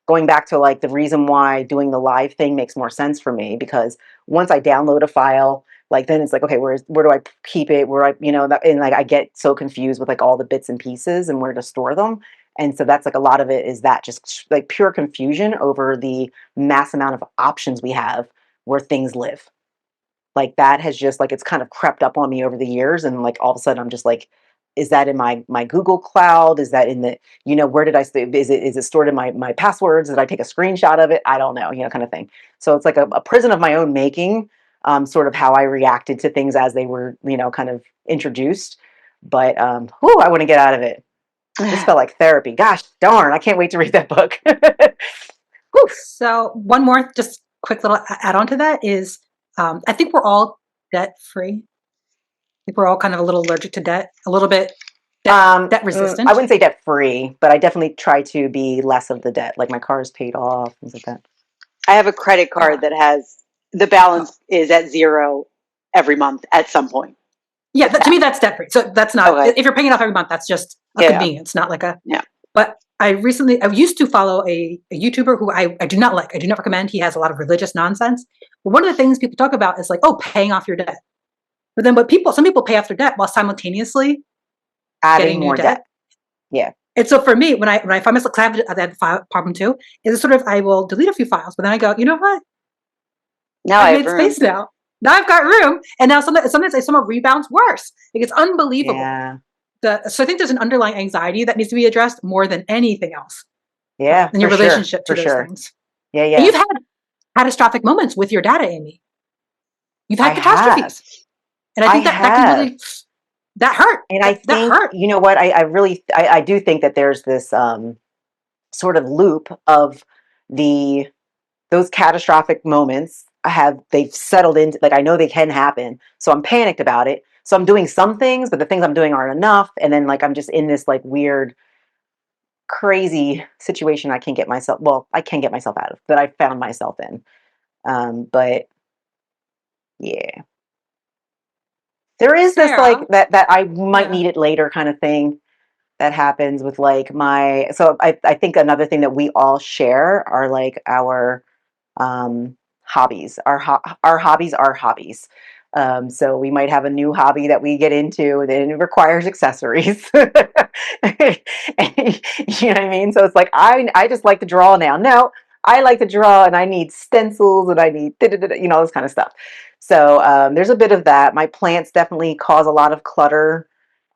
S1: going back to like the reason why doing the live thing makes more sense for me, because once I download a file, like then it's like, okay, where do I keep it? Where I, you know, that, and like I get so confused with like all the bits and pieces and where to store them. And so that's like a lot of it is that just like pure confusion over the mass amount of options we have where things live. Like that has just like it's kind of crept up on me over the years, and like all of a sudden I'm just like, is that in my Google Cloud? Is that in the, you know, where did I stay? Is it stored in my passwords? Did I take a screenshot of it? I don't know, you know, kind of thing. So it's like a prison of my own making, sort of how I reacted to things as they were, you know, kind of introduced. But whew, I want to get out of it. This felt like therapy. Gosh darn, I can't wait to read that book. Whew.
S2: So one more just quick little add on to that is I think we're all debt free. I think we're all kind of a little allergic to debt, a little bit debt resistant.
S1: I wouldn't say debt free, but I definitely try to be less of the debt. Like my car is paid off, things like that.
S3: I have a credit card that has the balance is at zero every month at some point.
S2: Yeah, to me that's debt free. So that's not
S3: Okay.
S2: if you're paying it off every month, that's just a convenience, not like a
S3: yeah.
S2: But I used to follow a YouTuber who I do not like. I do not recommend. He has a lot of religious nonsense. But one of the things people talk about is like, oh, paying off your debt. But then some people pay off their debt while simultaneously
S1: Adding
S2: getting new
S1: more debt. Yeah.
S2: And so for me, when I find myself, because I have that file problem too, is sort of I will delete a few files, but then I go, you know what?
S3: Now
S2: I've made space now. Now I've got room, and now sometimes I somehow rebounds worse. Like it's unbelievable.
S1: Yeah.
S2: So I think there's an underlying anxiety that needs to be addressed more than anything else.
S1: Yeah.
S2: In your relationship to those things.
S1: Yeah. Yeah.
S2: And you've had catastrophic moments with your data, Amy. You've had catastrophes. And I think that can really, that hurt.
S1: And I think, that hurt. You know what, I really, I do think that there's this sort of loop of those catastrophic moments they've settled into, like, I know they can happen. So I'm panicked about it. So I'm doing some things, but the things I'm doing aren't enough. And then like, I'm just in this like weird, crazy situation I can get myself out of, that I found myself in. But yeah. There is this like that I might need it later kind of thing that happens with like so I think another thing that we all share are like our hobbies. Our hobbies are hobbies. So we might have a new hobby that we get into and it requires accessories. And, you know what I mean? So it's like I just like to draw now. No, I like to draw and I need stencils and I need you know, this kind of stuff. So there's a bit of that. My plants definitely cause a lot of clutter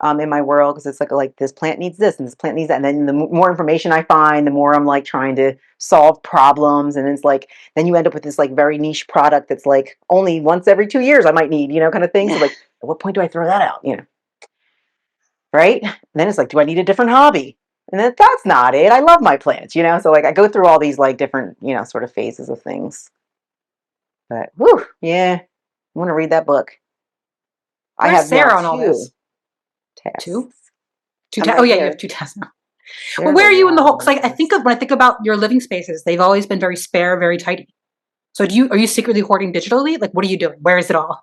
S1: in my world, because it's like this plant needs this and this plant needs that. And then the more information I find, the more I'm like trying to solve problems. And it's like, then you end up with this like very niche product that's like only once every 2 years I might need, you know, kind of thing. So like, at what point do I throw that out? You know, right? And then it's like, do I need a different hobby? And then that's not it. I love my plants, you know? So like I go through all these like different, you know, sort of phases of things. But whew, yeah, I want to read that book.
S2: Where's
S1: I have
S2: Sarah
S1: now
S2: on all this?
S1: tasks.
S2: Two
S3: right
S2: tasks. Oh yeah,
S3: here.
S2: you have 2 tasks now. Well, where are you in the whole? Because I think when I think about your living spaces, they've always been very spare, very tidy. So are you secretly hoarding digitally? Like, what are you doing? Where is it all?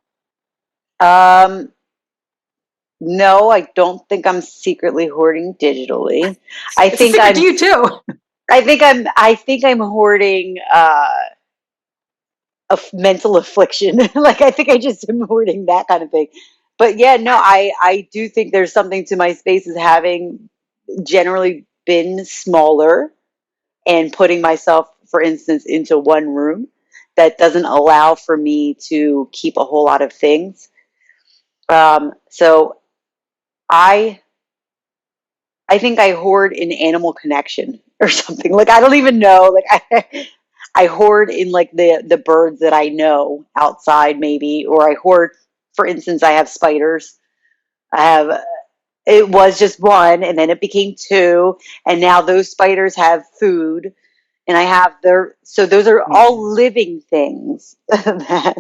S3: No, I don't think I'm secretly hoarding digitally.
S2: It's a secret to you too.
S3: I think I'm hoarding mental affliction. Like I think I just am hoarding that kind of thing. But yeah, no, I do think there's something to my spaces having generally been smaller and putting myself, for instance, into one room that doesn't allow for me to keep a whole lot of things. So I think I hoard in animal connection or something. Like I don't even know. Like I hoard in like the birds that I know outside maybe, or I hoard for instance, I have spiders. I have, it was just one and then it became two. And now those spiders have food and I have their, so those are all living things that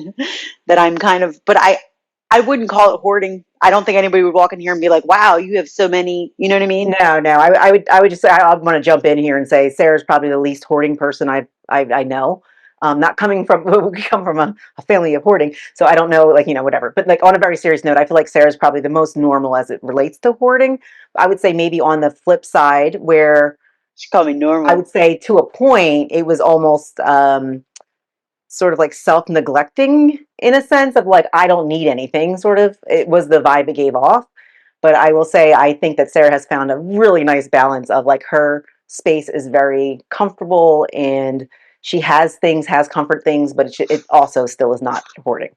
S3: I'm kind of, but I wouldn't call it hoarding. I don't think anybody would walk in here and be like, wow, you have so many, you know what I mean?
S1: No. I would just say I want to jump in here and say Sarah's probably the least hoarding person I know. Not coming from we come from a family of hoarding, so I don't know, like, whatever. But like on a very serious note, I feel like Sarah's probably the most normal as it relates to hoarding. I would say maybe on the flip side, where
S3: She called me
S1: I
S3: normal.
S1: would say to a point, it was almost sort of like self-neglecting in a sense of like, I don't need anything, sort of. It was the vibe it gave off. But I will say, I think that Sarah has found a really nice balance of like her space is very comfortable and she has things, has comfort things, but it also still is not hoarding.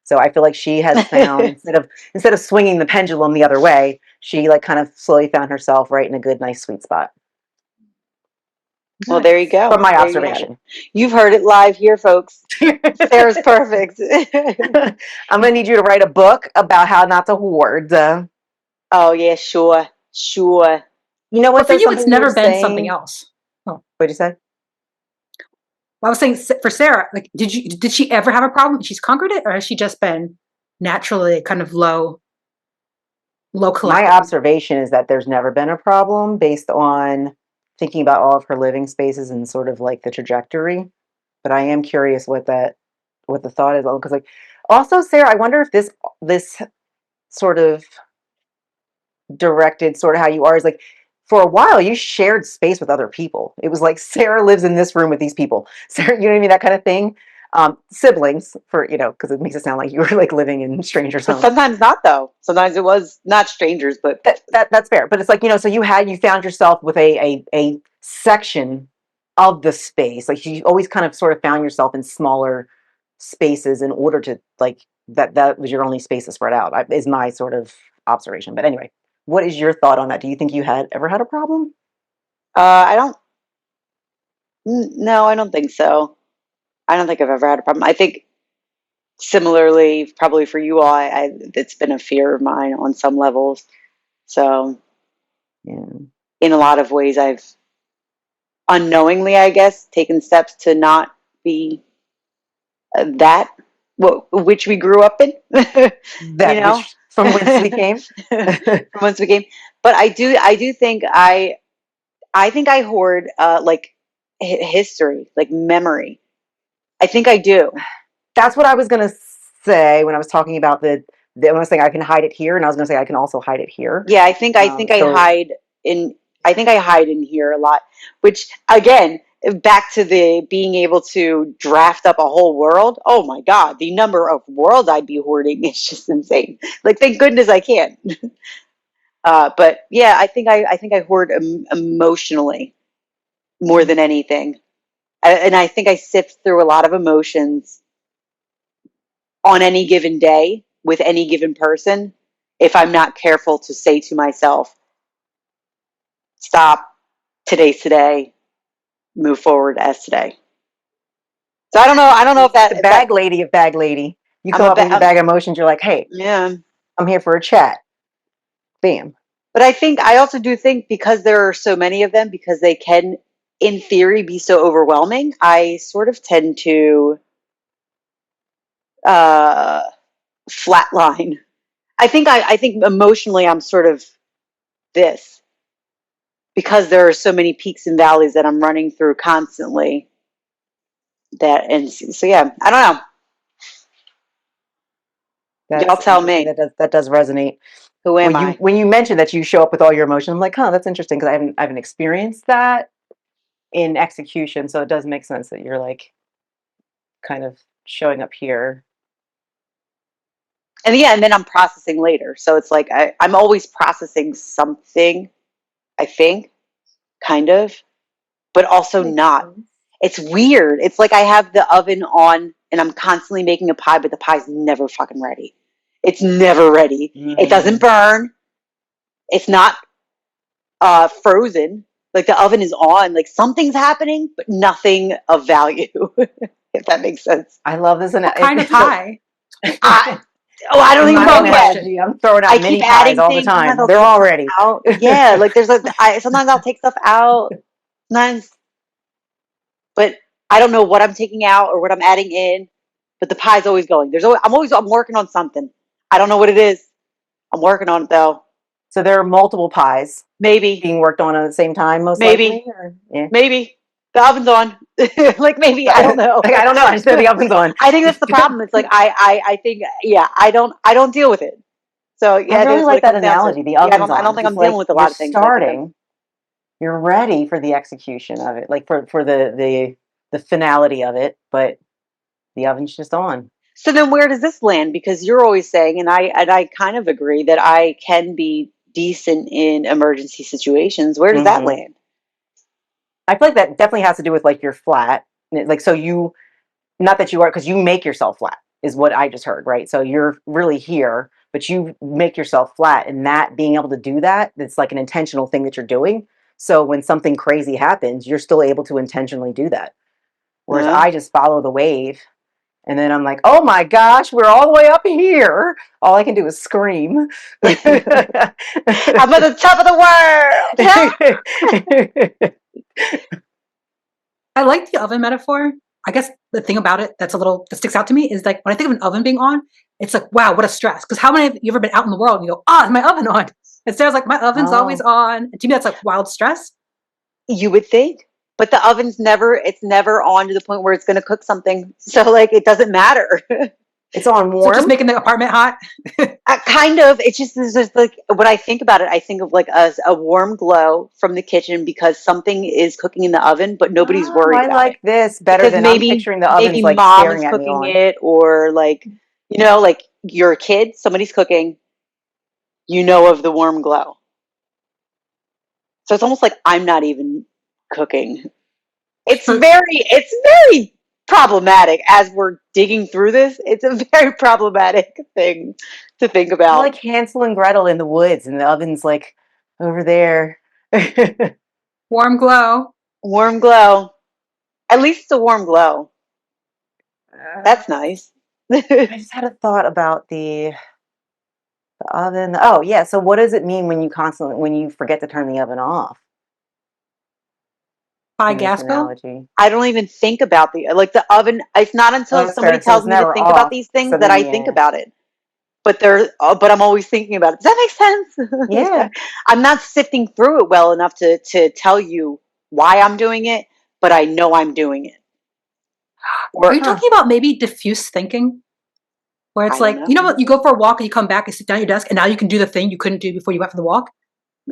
S1: So I feel like she has found instead of swinging the pendulum the other way, she like kind of slowly found herself right in a good, nice, sweet spot.
S3: Well, there you
S1: From
S3: go.
S1: my
S3: There you have it.
S1: observation.
S3: You've heard it live here, folks. Sarah's perfect.
S1: I'm gonna need you to write a book about how not to hoard.
S3: Oh, yeah, sure. Sure.
S1: You know
S2: But
S1: what?
S2: for
S1: Though
S2: you, it's
S1: something you were
S2: never been something
S1: saying.
S2: else. Oh,
S1: What'd you say?
S2: well, I was saying for Sarah, like, did she ever have a problem? She's conquered it, or has she just been naturally kind of low
S1: My
S2: collecting?
S1: observation is that there's never been a problem based on thinking about all of her living spaces and sort of like the trajectory. But I am curious what the thought is, because like also Sarah, I wonder if this sort of directed sort of how you are is like for a while you shared space with other people. It was like Sarah lives in this room with these people. Sarah, you know what I mean? That kind of thing. Siblings for, because it makes it sound like you were like living in strangers'
S3: But
S1: homes.
S3: sometimes not, though. Sometimes it was not strangers, but
S1: That's fair. But it's like, so you found yourself with a section of the space. Like you always kind of sort of found yourself in smaller spaces in order to like that was your only space to spread out, is my sort of observation. But anyway, what is your thought on that? Do you think you had ever had a problem?
S3: I don't, no, I don't think so. I don't think I've ever had a problem. I think similarly, probably for you all, it's been a fear of mine on some levels. So
S1: Yeah.
S3: in a lot of ways, I've unknowingly, I guess, taken steps to not be that which we grew up in, you
S1: That
S3: know,
S1: which from whence we came.
S3: from once we came. But I do think I think I hoard like history, like memory. I think I do.
S1: That's what I was gonna say when I was talking about I was saying I can hide it here, and I was gonna say I can also hide it here.
S3: Yeah, I think I
S1: So
S3: hide in I think I hide in here a lot, which again, back to the being able to draft up a whole world. Oh my God, the number of worlds I'd be hoarding is just insane. Like, thank goodness I can. But yeah, I think I hoard emotionally more than anything, and I think I sift through a lot of emotions on any given day with any given person if I'm not careful to say to myself, stop, today's today, move forward as today. So I don't know if
S1: the
S3: that
S1: bag lady of bag lady, you
S3: I'm
S1: come
S3: a
S1: up with your
S3: bad,
S1: bag of emotions. You're like, hey,
S3: yeah.
S1: I'm here for a chat. Bam.
S3: But I also do think because there are so many of them, because they can, in theory, be so overwhelming, I sort of tend to uh, flatline. I think emotionally I'm sort of this because there are so many peaks and valleys that I'm running through constantly. And so yeah, I don't know. Y'all
S1: That's
S3: tell
S1: interesting.
S3: me,
S1: That does resonate.
S3: who am
S1: When you
S3: I?
S1: when you mentioned that you show up with all your emotions, I'm like, huh, that's interesting because I haven't experienced that in execution. So it does make sense that you're like kind of showing up here.
S3: And yeah, and then I'm processing later. So it's like I'm always processing something, I think, kind of, but also
S1: Makes
S3: not.
S1: sense.
S3: It's weird. It's like I have the oven on and I'm constantly making a pie, but the pie's never fucking ready. It's never ready. It doesn't
S1: Mm.
S3: burn. It's not frozen. Like the oven is on. Like something's happening, but nothing of value. If that makes sense.
S1: I love this. And
S2: What kind of
S1: so
S2: pie?
S3: I, Oh, I don't
S2: In
S3: even
S2: my
S3: know
S2: own
S3: yet.
S2: question.
S1: I'm throwing
S3: I
S1: out
S3: keep
S1: mini pies
S3: adding
S1: all the
S3: things. Sometimes
S1: time.
S3: I'll
S1: They're
S3: take
S1: all
S3: stuff
S1: ready.
S3: out. Yeah, like there's sometimes I'll take stuff out. Sometimes, but I don't know what I'm taking out or what I'm adding in. But the pie's always going. I'm working on something. I don't know what it is. I'm working on it though.
S1: So there are multiple pies
S3: Maybe,
S1: being worked on at the same time, most likely.
S3: maybe,
S1: Or, yeah.
S3: maybe the oven's on. Like maybe I don't know.
S1: Like, I don't know. I just know the oven's on.
S3: I think that's the problem. It's like I think yeah. I don't deal with it. So
S1: I
S3: yeah, I think
S1: really
S3: that's what
S1: like
S3: it
S1: that
S3: comes down to.
S1: analogy. The
S3: Yeah,
S1: oven's
S3: I don't
S1: on.
S3: think
S1: Just
S3: I'm dealing
S1: like
S3: with a
S1: you're
S3: lot of things. I think I'm
S1: starting, you're ready for the execution of it, like for the finality of it, but the oven's just on.
S3: So then where does this land? Because you're always saying, and I kind of agree that I can be decent in emergency situations. Where does that
S1: Hmm.
S3: land?
S1: I feel like that definitely has to do with like your flat. Like so you not that you are because you make yourself flat is what I just heard, right? So you're really here, but you make yourself flat, and that being able to do that, it's like an intentional thing that you're doing. So when something crazy happens, you're still able to intentionally do that. Whereas
S3: Uh,
S1: I just follow the wave. And then I'm like, oh my gosh, we're all the way up here. All I can do is scream.
S3: I'm at the top of the world.
S2: I like the oven metaphor. I guess the thing about it that sticks out to me is like when I think of an oven being on, it's like, wow, what a stress. Because how many of you ever been out in the world and you go, is my oven on? It sounds like my oven's always
S1: Oh,
S2: on. And to me, that's like wild stress.
S3: You would think, but the oven's never on to the point where it's going to cook something. So like it doesn't matter.
S1: it's on
S2: So just
S1: warm.
S2: making the apartment hot.
S3: Kind of. It's just like when I think about it, I think of like a warm glow from the kitchen because something is cooking in the oven, but nobody's
S1: Oh,
S3: worried
S1: I
S3: about it
S1: like this better
S3: because
S1: than I'm picturing the
S3: maybe
S1: ovens like
S3: mom is
S1: staring at me
S3: cooking
S1: on.
S3: it, or like like you're a kid, somebody's cooking, of the warm glow. So it's almost like I'm not even cooking. It's very problematic as we're digging through this. It's a very problematic thing to think
S1: You're
S3: about.
S1: like Hansel and Gretel in the woods, and the oven's like over there.
S2: Warm glow.
S3: Warm glow. At least it's a warm glow.
S1: Uh,
S3: That's nice.
S1: I just had a thought about the oven. Oh, yeah. So what does it mean when you forget to turn the oven off
S2: High
S1: in this
S2: gas bill.
S1: analogy?
S3: I don't even think about the oven. It's not
S1: Oh,
S3: until
S1: that's
S3: somebody
S1: fair. So it's
S3: tells me to
S1: never
S3: think about
S1: off.
S3: these
S1: So
S3: things that
S1: then,
S3: I think
S1: yeah.
S3: about it. But I'm always thinking about it. Does that make sense?
S1: Yeah.
S3: I'm not sifting through it well enough to tell you why I'm doing it, but I know I'm doing it.
S2: Are
S3: Or
S2: you
S1: Huh.
S2: talking about maybe diffuse thinking? Where it's
S3: I don't
S2: like, you
S3: know.
S2: know what, you go for a walk and you come back and sit down at your desk and now you can do the thing you couldn't do before you went for the walk.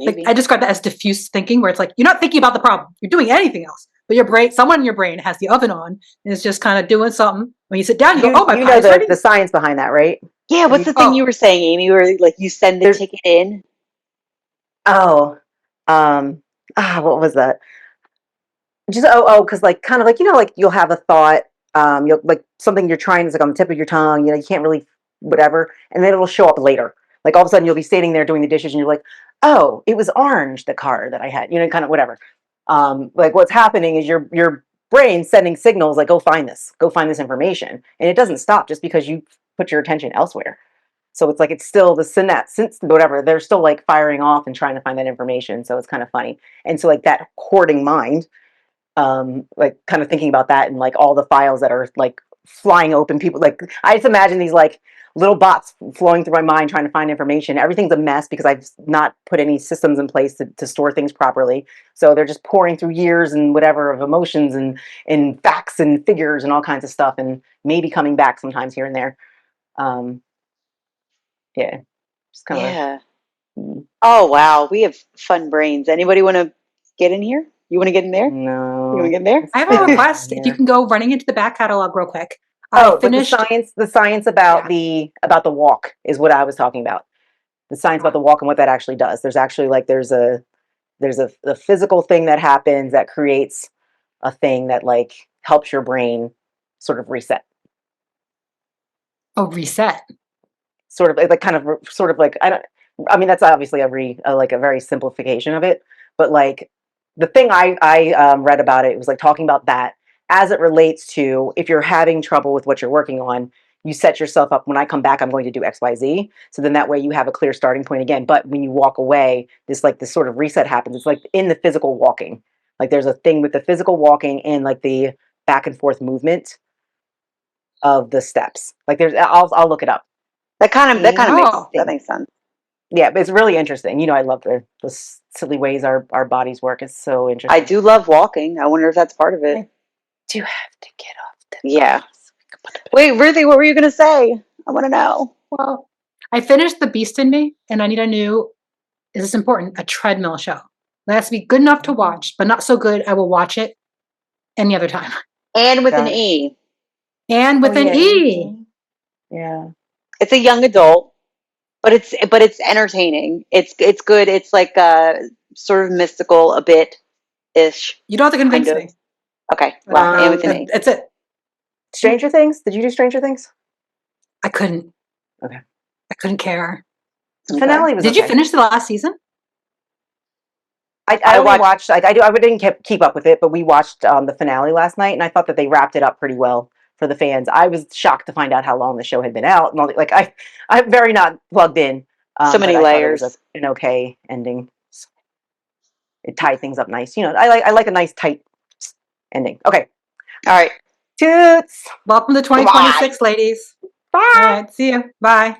S2: Like I
S3: Maybe.
S2: describe that as diffuse thinking, where it's like you're not thinking about the problem, you're doing anything else, but your brain, someone in your brain has the oven on and is just kind of doing something. When you sit down, you go, "Oh, my
S1: You know
S2: pie's ready."
S1: the science behind that, right?
S3: Yeah,
S1: Have
S3: what's
S1: you
S3: the thing you
S2: Oh,
S3: were saying, Amy, where like you send the
S1: there's
S3: ticket in?
S1: oh what was that? Just because like kind of like like you'll have a thought, you'll like something you're trying is like on the tip of your tongue, you can't really whatever, and then it'll show up later. Like all of a sudden you'll be sitting there doing the dishes and you're like, oh, it was orange, the car that I had, kind of whatever. Like what's happening is your brain sending signals like go find this information, and it doesn't stop just because you put your attention elsewhere. So it's like it's still the synapse, since whatever, they're still like firing off and trying to find that information. So it's kind of funny. And so like that hoarding mind, like kind of thinking about that and like all the files that are like flying open, people like I just imagine these like little bots flowing through my mind trying to find information. Everything's a mess because I've not put any systems in place to store things properly, so they're just pouring through years and whatever of emotions and facts and figures and all kinds of stuff, and maybe coming back sometimes here and there. um yeah, just kind
S3: Yeah.
S1: of
S3: Oh wow, we have fun brains. Anybody want to get in here? You want to get in there? You want to
S1: no,
S3: get in
S2: I
S1: it's
S2: have a
S1: fun
S3: there?
S1: down
S2: request. If you
S1: here.
S2: can go running into the back catalog real quick. I
S1: Oh, but the
S2: finished.
S1: science
S2: Yeah.
S1: about the walk is what I was talking about. The science about the walk and what that actually does. There's actually like there's a physical thing that happens that creates a thing that like helps your brain sort of reset.
S2: Oh, reset.
S1: Sort of like kind of sort of like I mean that's obviously like a very simplification of it, but like the thing I read about it was like talking about that as it relates to if you're having trouble with what you're working on, you set yourself up, when I come back, I'm going to do XYZ. So then that way you have a clear starting point again. But when you walk away, this sort of reset happens. It's like in the physical walking. Like there's a thing with the physical walking and like the back and forth movement of the steps. Like I'll look it up.
S3: That kind of
S2: Oh.
S3: makes sense.
S1: Yeah, but it's really interesting. I love the silly ways our bodies work. It's so interesting.
S3: I do love walking. I wonder if that's part of it.
S1: I do have to get off the
S3: Yeah. Wait, Ruthie, what were you going to say? I want to know.
S2: Well, I finished The Beast in Me, and I need a new, is this important, a treadmill show. It has to be good enough to watch, but not so good I will watch it any other time.
S3: And with an E.
S2: And with an E.
S1: Yeah.
S3: It's a young adult, but it's entertaining. It's good. It's like sort of mystical a bit ish.
S2: You don't have to convince me.
S3: Okay. Well, and with an E.
S2: That's it.
S1: Stranger Things? Did you do Stranger Things?
S2: I couldn't.
S1: Okay.
S2: I couldn't care.
S1: The finale was
S2: Did you finish the last season?
S1: I only watched. I didn't keep up with it, but we watched the finale last night, and I thought that they wrapped it up pretty well for the fans. I was shocked to find out how long the show had been out, and all like I'm very not plugged in.
S3: So many layers.
S1: It was an okay ending. It tied things up nice. I like a nice tight ending. Okay.
S3: All right.
S1: Toots.
S2: Welcome to 2026, ladies.
S1: Bye.
S2: All right. See you. Bye.